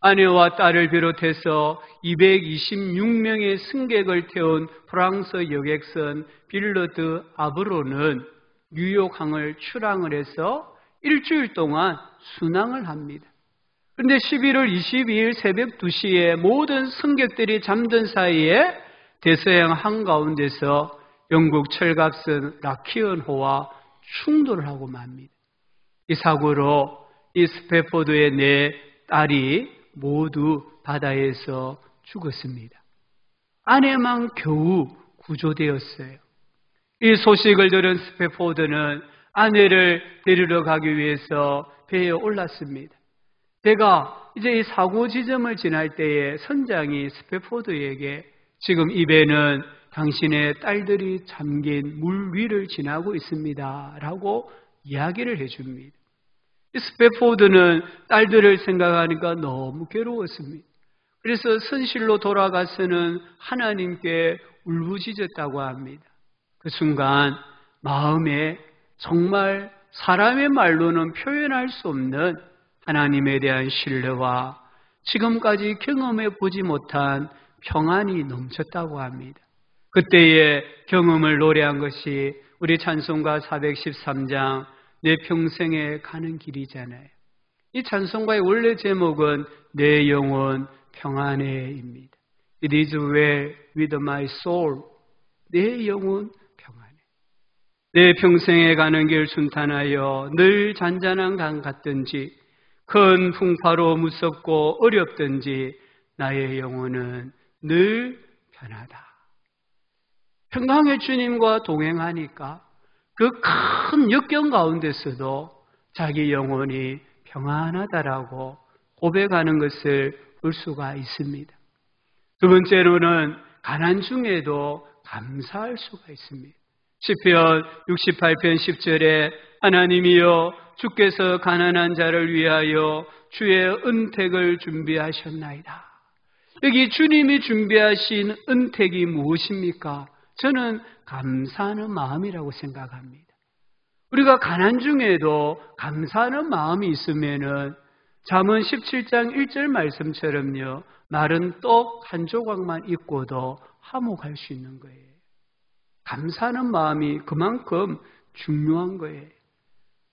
아내와 딸을 비롯해서 226명의 승객을 태운 프랑스 여객선 빌러드 아브로는 뉴욕항을 출항을 해서 일주일 동안 순항을 합니다. 그런데 11월 22일 새벽 2시에 모든 승객들이 잠든 사이에 대서양 한가운데서 영국 철갑선 라키언호와 충돌을 하고 맙니다. 이 사고로 이 스패포드의 네 딸이 모두 바다에서 죽었습니다. 아내만 겨우 구조되었어요. 이 소식을 들은 스패포드는 아내를 데리러 가기 위해서 배에 올랐습니다. 배가 이제 이 사고 지점을 지날 때에 선장이 스패포드에게 지금 이 배는 당신의 딸들이 잠긴 물 위를 지나고 있습니다 라고 이야기를 해줍니다. 스패포드는 딸들을 생각하니까 너무 괴로웠습니다. 그래서 선실로 돌아가서는 하나님께 울부짖었다고 합니다. 그 순간 마음에 정말 사람의 말로는 표현할 수 없는 하나님에 대한 신뢰와 지금까지 경험해 보지 못한 평안이 넘쳤다고 합니다. 그때의 경험을 노래한 것이 우리 찬송가 413장 내 평생에 가는 길이잖아요. 이 찬송가의 원래 제목은 내 영혼 평안해입니다. It is well with my soul. 내 영혼 평안해. 내 평생에 가는 길 순탄하여 늘 잔잔한 강 같든지 큰 풍파로 무섭고 어렵든지 나의 영혼은 늘 편하다. 평강의 주님과 동행하니까 그 큰 역경 가운데서도 자기 영혼이 평안하다라고 고백하는 것을 볼 수가 있습니다. 두 번째로는 가난 중에도 감사할 수가 있습니다. 시편 68편 10절에 하나님이여 주께서 가난한 자를 위하여 주의 은택을 준비하셨나이다. 여기 주님이 준비하신 은택이 무엇입니까? 저는 감사하는 마음이라고 생각합니다. 우리가 가난 중에도 감사하는 마음이 있으면은 잠언 17장 1절 말씀처럼요. 마른 떡 한 조각만 있고도 화목할 수 있는 거예요. 감사하는 마음이 그만큼 중요한 거예요.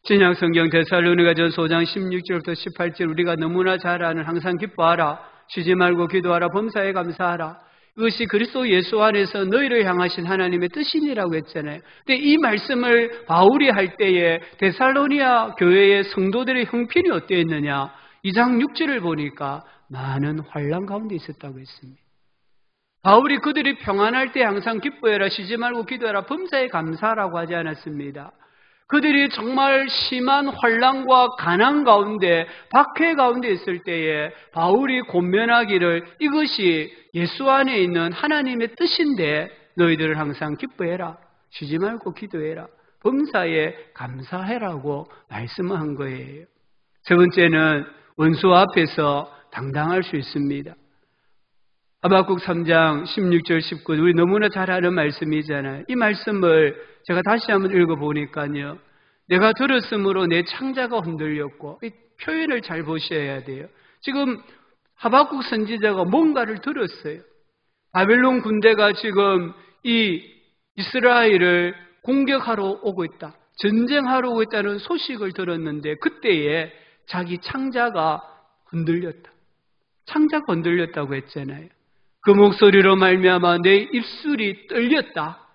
신약성경 데살로니가전서 5장 16절부터 18절 우리가 너무나 잘 아는 항상 기뻐하라. 쉬지 말고 기도하라. 범사에 감사하라. 이것이 그리스도 예수 안에서 너희를 향하신 하나님의 뜻이니라고 했잖아요. 근데 이 말씀을 바울이 할 때에 데살로니아 교회의 성도들의 형편이 어땠느냐? 2장 6절을 보니까 많은 환난 가운데 있었다고 했습니다. 바울이 그들이 평안할 때 항상 기뻐해라. 쉬지 말고 기도해라. 범사에 감사하라고 하지 않았습니다. 그들이 정말 심한 환난과 가난 가운데 박해 가운데 있을 때에 바울이 권면하기를 이것이 예수 안에 있는 하나님의 뜻인데 너희들을 항상 기뻐해라. 쉬지 말고 기도해라. 범사에 감사해라고 말씀한 거예요. 세 번째는 원수 앞에서 당당할 수 있습니다. 하박국 3장 16절 19절 우리 너무나 잘 아는 말씀이잖아요. 이 말씀을 제가 다시 한번 읽어보니까요. 내가 들었으므로 내 창자가 흔들렸고 이 표현을 잘 보셔야 돼요. 지금 하박국 선지자가 뭔가를 들었어요. 바벨론 군대가 지금 이 이스라엘을 공격하러 오고 있다. 전쟁하러 오고 있다는 소식을 들었는데 그때에 자기 창자가 흔들렸다. 창자가 흔들렸다고 했잖아요. 그 목소리로 말미암아 내 입술이 떨렸다.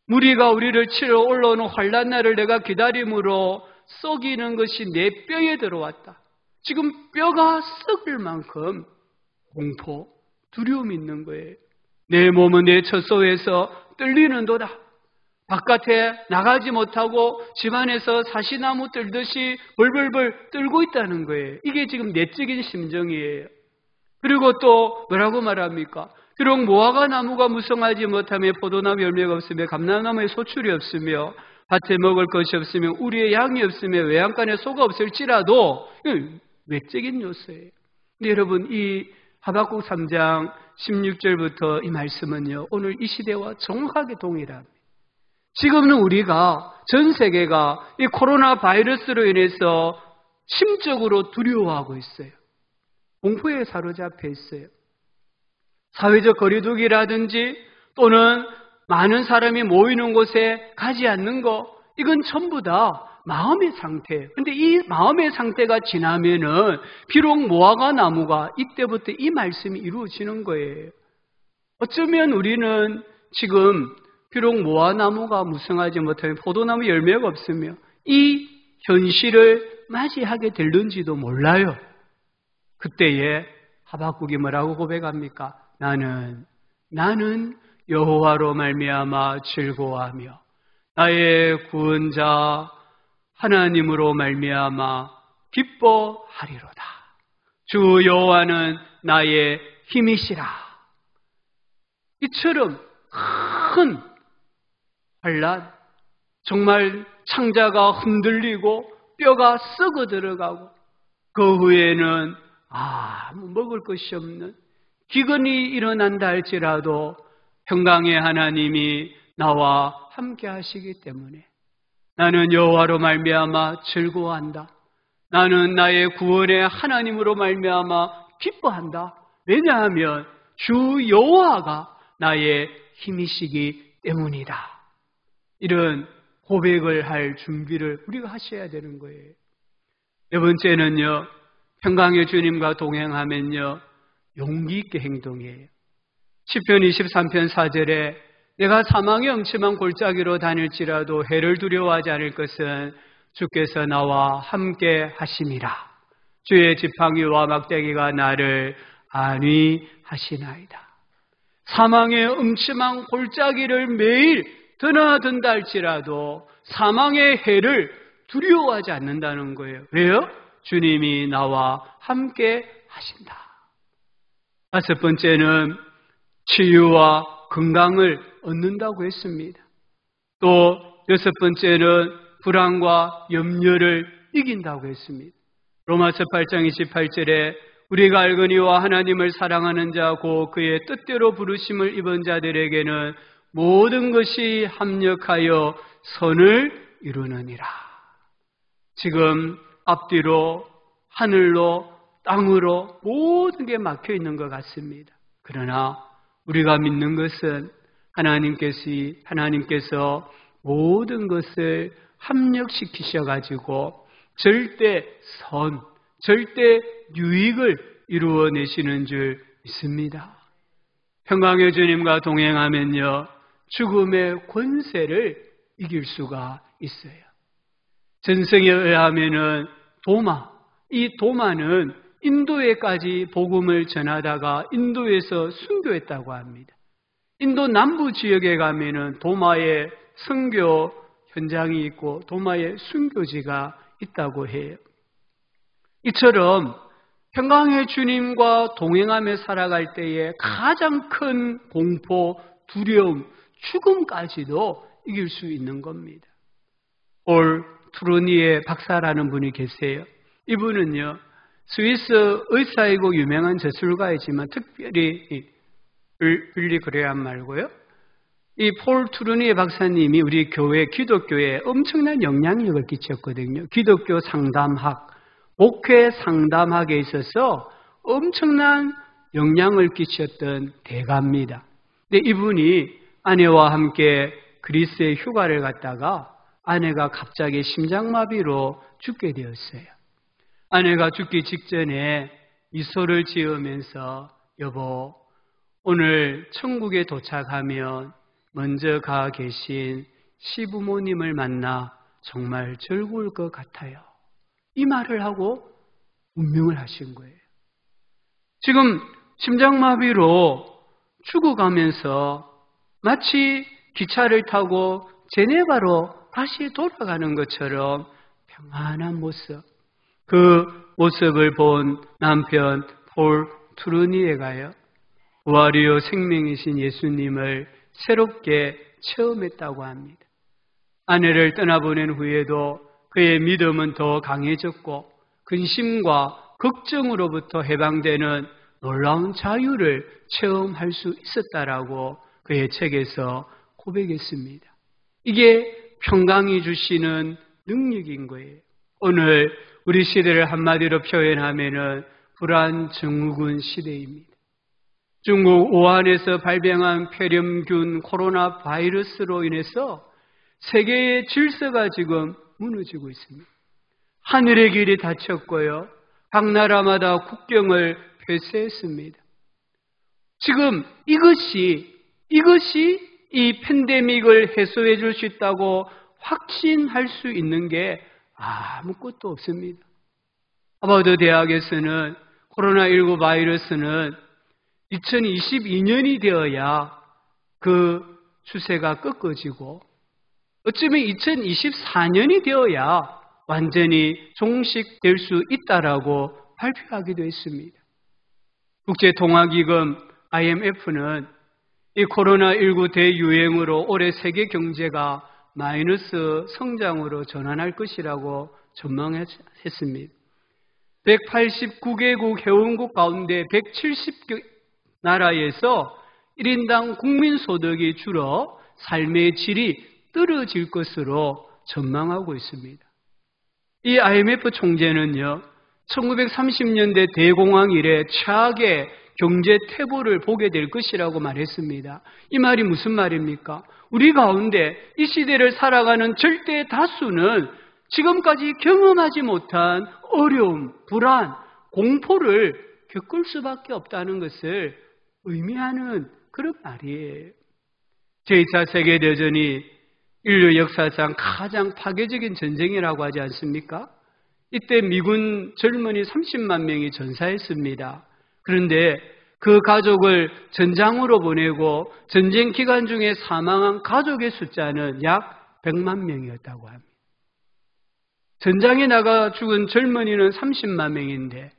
무리가 우리를 치러 올라오는 환난 날을 내가 기다림으로 썩이는 것이 내 뼈에 들어왔다. 지금 뼈가 썩을 만큼 공포, 두려움이 있는 거예요. 내 몸은 내 젖소에서 떨리는도다. 바깥에 나가지 못하고 집안에서 사시나무 떨듯이 벌벌벌 떨고 있다는 거예요. 이게 지금 내적인 심정이에요. 그리고 또 뭐라고 말합니까? 비록 무화과 나무가 무성하지 못하며 포도나무 열매가 없으며 감람나무에 소출이 없으며 밭에 먹을 것이 없으며 우리의 양이 없으며 외양간에 소가 없을지라도 외적인 요소예요. 근데 여러분 이 하박국 3장 16절부터 이 말씀은요 오늘 이 시대와 정확하게 동일합니다. 지금은 우리가 전 세계가 이 코로나 바이러스로 인해서 심적으로 두려워하고 있어요. 공포에 사로잡혀 있어요. 사회적 거리두기라든지 또는 많은 사람이 모이는 곳에 가지 않는 거, 이건 전부 다 마음의 상태예요. 근데 이 마음의 상태가 지나면은 비록 무화과 나무가 이때부터 이 말씀이 이루어지는 거예요. 어쩌면 우리는 지금 비록 무화과나무가 무성하지 못하면 포도나무 열매가 없으며 이 현실을 맞이하게 될는지도 몰라요. 그때에 하박국이 뭐라고 고백합니까? 나는 여호와로 말미암아 즐거워하며 나의 구원자 하나님으로 말미암아 기뻐하리로다. 주 여호와는 나의 힘이시라. 이처럼 큰 환란, 정말 창자가 흔들리고 뼈가 썩어 들어가고 그 후에는 아무 먹을 것이 없는 기근이 일어난다 할지라도 평강의 하나님이 나와 함께 하시기 때문에 나는 여호와로 말미암아 즐거워한다. 나는 나의 구원의 하나님으로 말미암아 기뻐한다. 왜냐하면 주 여호와가 나의 힘이시기 때문이다. 이런 고백을 할 준비를 우리가 하셔야 되는 거예요. 네 번째는요, 평강의 주님과 동행하면요 용기 있게 행동해요. 시편 23편 4절에 내가 사망의 엄침한 골짜기로 다닐지라도 해를 두려워하지 않을 것은 주께서 나와 함께 하심이라. 주의 지팡이와 막대기가 나를 안위하시나이다. 사망의 엄침한 골짜기를 매일 드나든다 할지라도 사망의 해를 두려워하지 않는다는 거예요. 왜요? 주님이 나와 함께 하신다. 다섯 번째는 치유와 건강을 얻는다고 했습니다. 또 여섯 번째는 불안과 염려를 이긴다고 했습니다. 로마서 8장 28절에 우리가 알거니와 하나님을 사랑하는 자고 그의 뜻대로 부르심을 입은 자들에게는 모든 것이 합력하여 선을 이루느니라. 지금 앞뒤로 하늘로 땅으로 모든 게 막혀 있는 것 같습니다. 그러나 우리가 믿는 것은 하나님께서 모든 것을 합력시키셔가지고 절대 유익을 이루어내시는 줄 믿습니다. 평강의 주님과 동행하면요 죽음의 권세를 이길 수가 있어요. 전승에 의하면은 이 도마는 인도에까지 복음을 전하다가 인도에서 순교했다고 합니다. 인도 남부 지역에 가면은 도마의 선교 현장이 있고 도마의 순교지가 있다고 해요. 이처럼 평강의 주님과 동행하며 살아갈 때에 가장 큰 공포, 두려움, 죽음까지도 이길 수 있는 겁니다. 올 투르니에 박사라는 분이 계세요. 이분은요 스위스 의사이고 유명한 저술가이지만 특별히 빌리 그레암 말고요 이 폴 투르니에 박사님이 우리 교회 기독교에 엄청난 영향력을 끼쳤거든요. 기독교 상담학, 목회 상담학에 있어서 엄청난 영향을 끼쳤던 대가입니다. 근데 이분이 아내와 함께 그리스에 휴가를 갔다가 아내가 갑자기 심장마비로 죽게 되었어요. 아내가 죽기 직전에 미소를 지으면서 여보, 오늘 천국에 도착하면 먼저 가 계신 시부모님을 만나 정말 즐거울 것 같아요. 이 말을 하고 운명을 하신 거예요. 지금 심장마비로 죽어가면서 마치 기차를 타고 제네바로 다시 돌아가는 것처럼 평안한 모습, 그 모습을 본 남편 폴 투르니에 가요. 부활이요 생명이신 예수님을 새롭게 체험했다고 합니다. 아내를 떠나보낸 후에도 그의 믿음은 더 강해졌고 근심과 걱정으로부터 해방되는 놀라운 자유를 체험할 수 있었다라고 그의 책에서 고백했습니다. 이게 평강이 주시는 능력인 거예요. 오늘 우리 시대를 한마디로 표현하면은 불안증후군 시대입니다. 중국 우한에서 발병한 폐렴균 코로나 바이러스로 인해서 세계의 질서가 지금 무너지고 있습니다. 하늘의 길이 닫혔고요. 각 나라마다 국경을 폐쇄했습니다. 지금 이것이 이 팬데믹을 해소해 줄 수 있다고 확신할 수 있는 게 아무것도 없습니다. 하버드 대학에서는 코로나19 바이러스는 2022년이 되어야 그 추세가 꺾어지고 어쩌면 2024년이 되어야 완전히 종식될 수 있다라고 발표하기도 했습니다. 국제통화기금 IMF는 이 코로나19 대유행으로 올해 세계 경제가 마이너스 성장으로 전환할 것이라고 전망했습니다. 189개국 회원국 가운데 170개 나라에서 1인당 국민소득이 줄어 삶의 질이 떨어질 것으로 전망하고 있습니다. 이 IMF 총재는요, 1930년대 대공황 이래 최악의 경제 태보를 보게 될 것이라고 말했습니다. 이 말이 무슨 말입니까? 우리 가운데 이 시대를 살아가는 절대 다수는 지금까지 경험하지 못한 어려움, 불안, 공포를 겪을 수밖에 없다는 것을 의미하는 그런 말이에요. 제2차 세계대전이 인류 역사상 가장 파괴적인 전쟁이라고 하지 않습니까? 이때 미군 젊은이 30만 명이 전사했습니다. 그런데 그 가족을 전장으로 보내고 전쟁 기간 중에 사망한 가족의 숫자는 약 100만 명이었다고 합니다. 전장에 나가 죽은 젊은이는 30만 명인데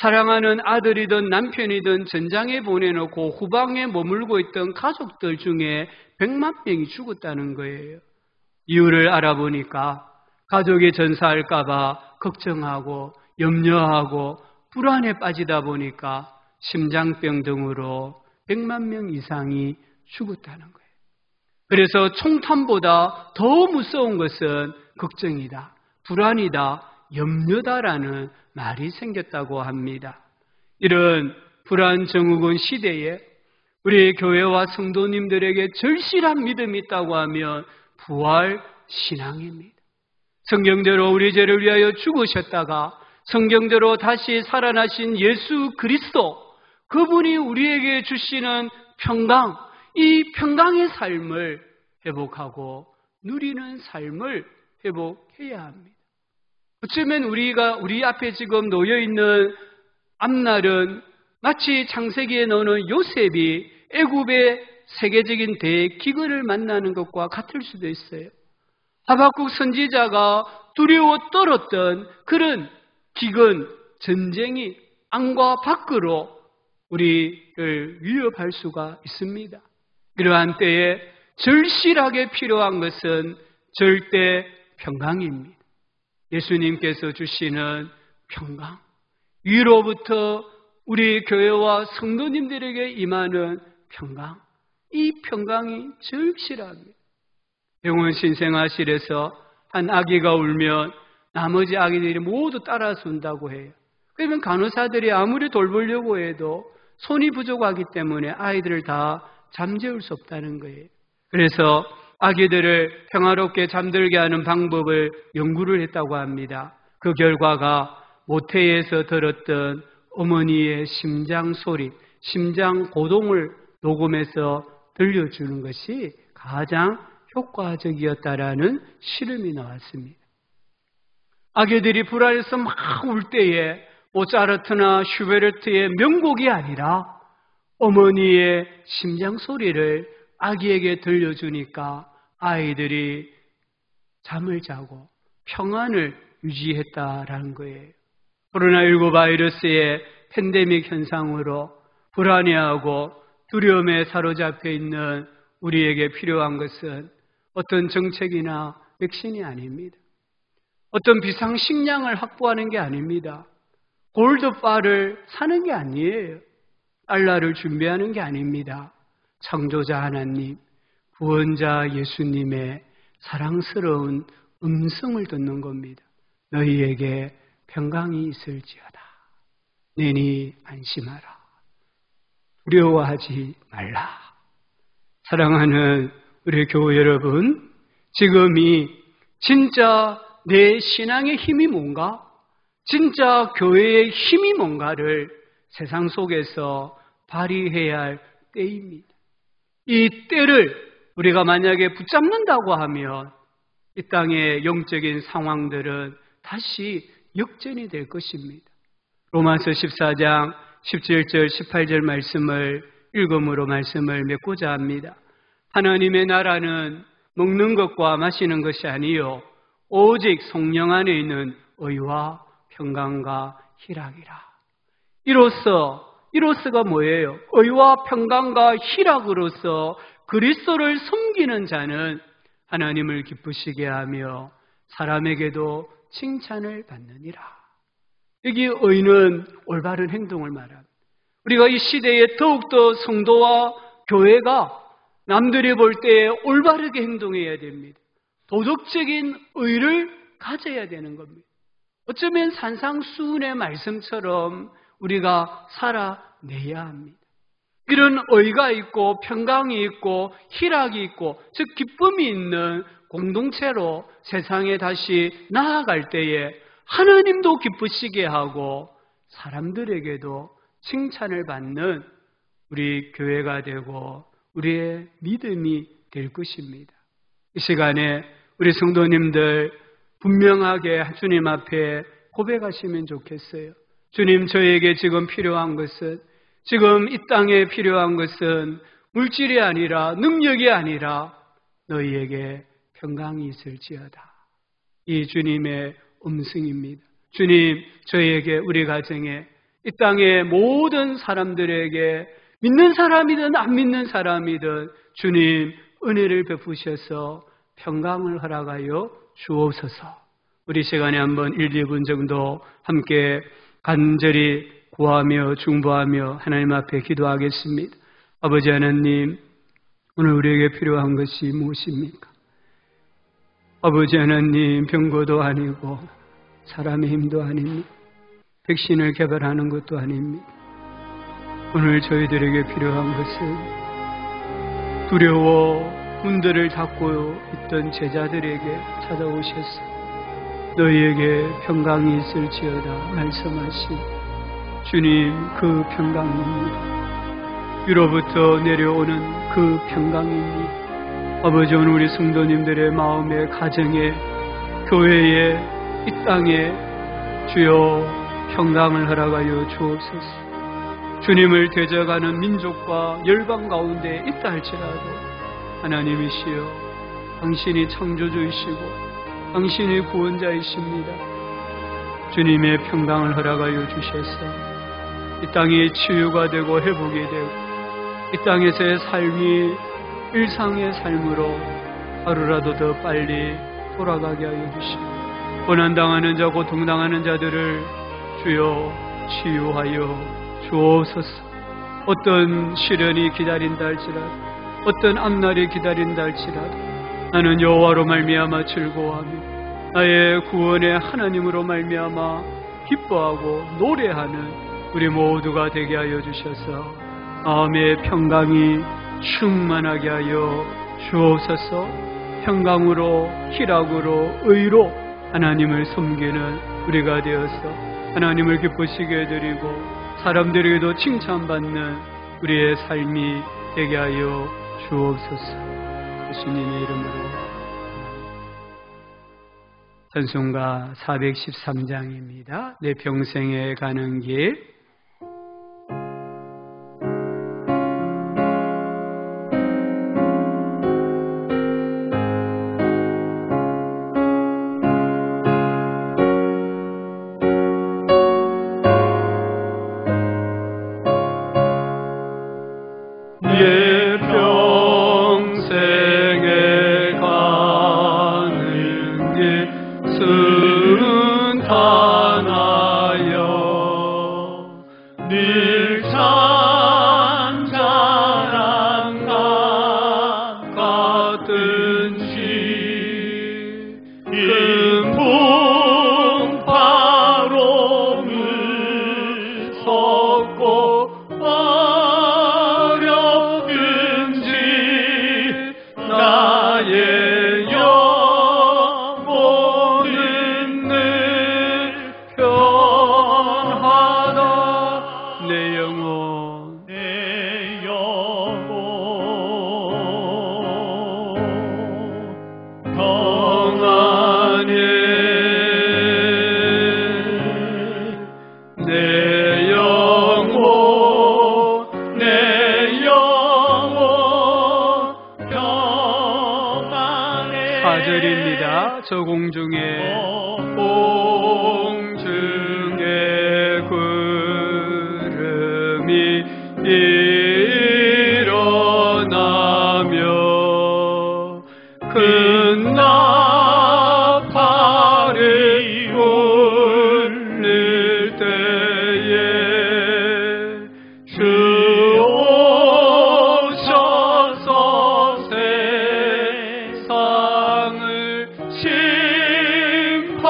사랑하는 아들이든 남편이든 전장에 보내놓고 후방에 머물고 있던 가족들 중에 100만 명이 죽었다는 거예요. 이유를 알아보니까 가족이 전사할까 봐 걱정하고 염려하고 불안에 빠지다 보니까 심장병 등으로 100만 명 이상이 죽었다는 거예요. 그래서 총탄보다 더 무서운 것은 걱정이다, 불안이다, 염려다라는 말이 생겼다고 합니다. 이런 불안증후군 시대에 우리 교회와 성도님들에게 절실한 믿음이 있다고 하면 부활 신앙입니다. 성경대로 우리 죄를 위하여 죽으셨다가 성경대로 다시 살아나신 예수 그리스도, 그분이 우리에게 주시는 평강, 이 평강의 삶을 회복하고 누리는 삶을 회복해야 합니다. 어쩌면 우리 앞에 지금 놓여있는 앞날은 마치 창세기에 나오는 요셉이 애굽의 세계적인 대기근을 만나는 것과 같을 수도 있어요. 하박국 선지자가 두려워 떨었던 그런 기근, 전쟁이 안과 밖으로 우리를 위협할 수가 있습니다. 이러한 때에 절실하게 필요한 것은 절대 평강입니다. 예수님께서 주시는 평강, 위로부터 우리 교회와 성도님들에게 임하는 평강, 이 평강이 절실합니다. 병원 신생아실에서 한 아기가 울면 나머지 아기들이 모두 따라서 운다고 해요. 그러면 간호사들이 아무리 돌보려고 해도 손이 부족하기 때문에 아이들을 다 잠재울 수 없다는 거예요. 그래서 아기들을 평화롭게 잠들게 하는 방법을 연구를 했다고 합니다. 그 결과가 모태에서 들었던 어머니의 심장 소리, 심장 고동을 녹음해서 들려주는 것이 가장 효과적이었다라는 실험이 나왔습니다. 아기들이 불안해서 막 울 때에 모차르트나 슈베르트의 명곡이 아니라 어머니의 심장 소리를 아기에게 들려주니까 아이들이 잠을 자고 평안을 유지했다라는 거예요. 코로나19 바이러스의 팬데믹 현상으로 불안해하고 두려움에 사로잡혀 있는 우리에게 필요한 것은 어떤 정책이나 백신이 아닙니다. 어떤 비상식량을 확보하는 게 아닙니다. 골드바를 사는 게 아니에요. 달러를 준비하는 게 아닙니다. 창조자 하나님, 구원자 예수님의 사랑스러운 음성을 듣는 겁니다. 너희에게 평강이 있을지어다. 내니 안심하라. 두려워하지 말라. 사랑하는 우리 교회 여러분, 지금이 진짜 내 신앙의 힘이 뭔가? 진짜 교회의 힘이 뭔가를 세상 속에서 발휘해야 할 때입니다. 이 때를 우리가 만약에 붙잡는다고 하면 이 땅의 영적인 상황들은 다시 역전이 될 것입니다. 로마서 14장 17절 18절 말씀을 읽음으로 말씀을 맺고자 합니다. 하나님의 나라는 먹는 것과 마시는 것이 아니요 오직 성령 안에 있는 의와 평강과 희락이라. 이로서가 뭐예요? 의와 평강과 희락으로서 그리스도를 섬기는 자는 하나님을 기쁘시게 하며 사람에게도 칭찬을 받느니라. 여기 의는 올바른 행동을 말합니다. 우리가 이 시대에 더욱더 성도와 교회가 남들이 볼 때 올바르게 행동해야 됩니다. 도덕적인 의를 가져야 되는 겁니다. 어쩌면 산상수훈의 말씀처럼 우리가 살아내야 합니다. 이런 의가 있고 평강이 있고 희락이 있고 즉 기쁨이 있는 공동체로 세상에 다시 나아갈 때에 하나님도 기쁘시게 하고 사람들에게도 칭찬을 받는 우리 교회가 되고 우리의 믿음이 될 것입니다. 이 시간에 우리 성도님들 분명하게 주님 앞에 고백하시면 좋겠어요. 주님, 저에게 지금 필요한 것은, 지금 이 땅에 필요한 것은 물질이 아니라 능력이 아니라 너희에게 평강이 있을지어다. 이 주님의 음성입니다. 주님, 저에게, 우리 가정에, 이 땅의 모든 사람들에게 믿는 사람이든 안 믿는 사람이든 주님 은혜를 베푸셔서 평강을 허락하여 주옵소서. 우리 시간에 한번 1, 2분 정도 함께 간절히 구하며 중보하며 하나님 앞에 기도하겠습니다. 아버지 하나님, 오늘 우리에게 필요한 것이 무엇입니까? 아버지 하나님, 병거도 아니고 사람의 힘도 아닙니다. 백신을 개발하는 것도 아닙니다. 오늘 저희들에게 필요한 것은 두려워 문들을 닫고 있던 제자들에게 찾아오셔서 너희에게 평강이 있을지어다 말씀하신 주님, 그 평강입니다. 위로부터 내려오는 그 평강입니다. 아버지, 오늘 우리 성도님들의 마음에, 가정에, 교회에, 이 땅에 주여 평강을 허락하여 주옵소서. 주님을 대적하는 민족과 열방 가운데 있다 할지라도 하나님이시여, 당신이 창조주이시고 당신이 구원자이십니다. 주님의 평강을 허락하여 주셔서 이 땅이 치유가 되고 회복이 되고 이 땅에서의 삶이 일상의 삶으로 하루라도 더 빨리 돌아가게 하여 주시고 고난당하는 자, 고통당하는 자들을 주여 치유하여 주옵소서. 어떤 시련이 기다린다 할지라도, 어떤 앞날이 기다린다 할지라도 나는 여호와로 말미암아 즐거워하며 나의 구원의 하나님으로 말미암아 기뻐하고 노래하는 우리 모두가 되게 하여 주셔서 마음의 평강이 충만하게 하여 주옵소서. 평강으로, 희락으로, 의로 하나님을 섬기는 우리가 되어서 하나님을 기쁘시게 해드리고 사람들에게도 칭찬받는 우리의 삶이 되게 하여 주옵소서. 예수님의 이름으로. 찬송가 413장입니다. 내 평생에 가는 길. 4절입니다. 저 공중에 구름이 일어나며 큰 나팔이 울릴 때에 주 오셔서 세상을 심판해도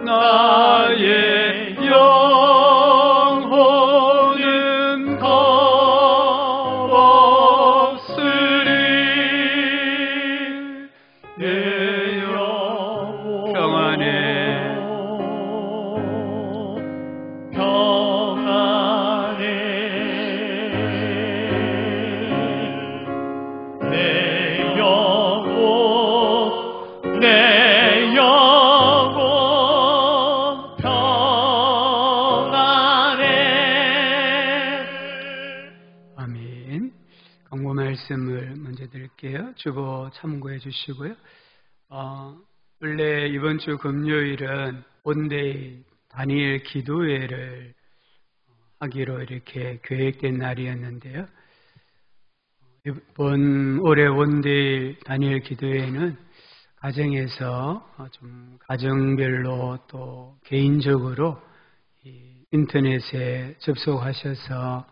나의 영혼은 없으리. 내 영혼 평안해 내 영혼 평안해. 아멘. 광고 말씀을 먼저 드릴게요. 주보 참고해 주시고요. 원래 이번 주 금요일은 원데이 다니엘 기도회를 하기로 이렇게 계획된 날이었는데요. 이번 올해 원데이 다니엘 기도회는 가정에서 좀 가정별로 또 개인적으로 인터넷에 접속하셔서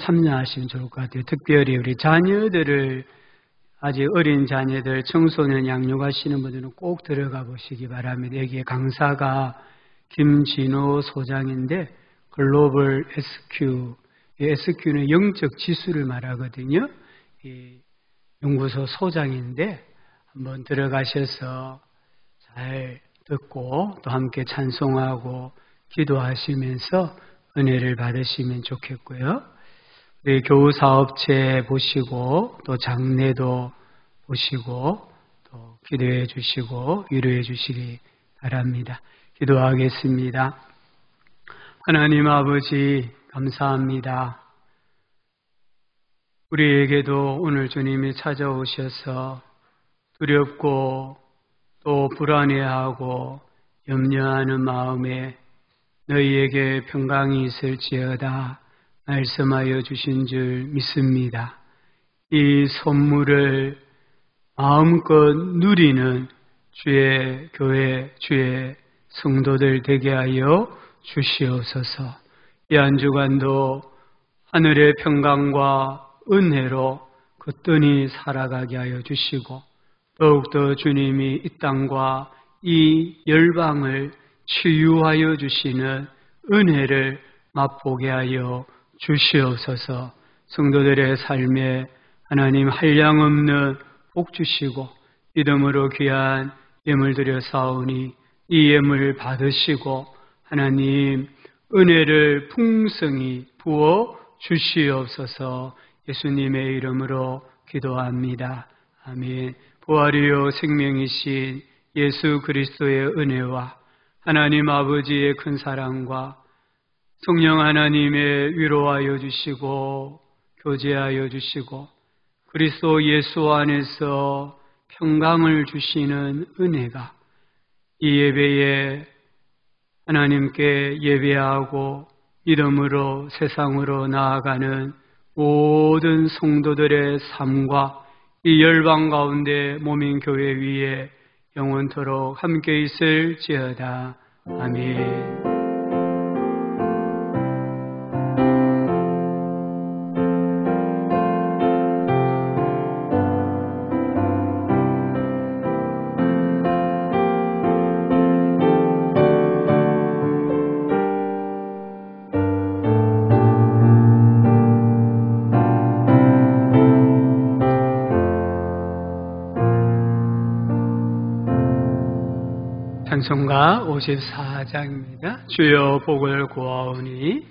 참여하시면 좋을 것 같아요. 특별히 우리 자녀들을 아직 어린 자녀들, 청소년 양육하시는 분들은 꼭 들어가 보시기 바랍니다. 여기에 강사가 김진호 소장인데 글로벌 SQ, SQ는 영적 지수를 말하거든요. 이 연구소 소장인데 한번 들어가셔서 잘 듣고 또 함께 찬송하고 기도하시면서 은혜를 받으시면 좋겠고요. 우리 교우 사업체 보시고 또 장례도 보시고 또 기도해 주시고 위로해 주시기 바랍니다. 기도하겠습니다. 하나님 아버지 감사합니다. 우리에게도 오늘 주님이 찾아오셔서 두렵고 또 불안해하고 염려하는 마음에 너희에게 평강이 있을지어다 말씀하여 주신 줄 믿습니다. 이 선물을 마음껏 누리는 주의 교회, 주의 성도들 되게 하여 주시옵소서. 이 한 주간도 하늘의 평강과 은혜로 거뜬히 살아가게 하여 주시고 더욱더 주님이 이 땅과 이 열방을 치유하여 주시는 은혜를 맛보게 하여 주시옵소서. 성도들의 삶에 하나님 한량없는 복 주시고 믿음으로 귀한 예물 드려 사오니 이 예물 받으시고 하나님 은혜를 풍성히 부어 주시옵소서. 예수님의 이름으로 기도합니다. 아멘. 부활이요 생명이신 예수 그리스도의 은혜와 하나님 아버지의 큰 사랑과 성령 하나님의 위로하여 주시고 교제하여 주시고 그리스도 예수 안에서 평강을 주시는 은혜가 이 예배에 하나님께 예배하고 믿음으로 세상으로 나아가는 모든 성도들의 삶과 이 열방 가운데 몸인 교회 위에 영원토록 함께 있을지어다. 아멘. 찬송가 54장입니다. 주여 복을 구하오니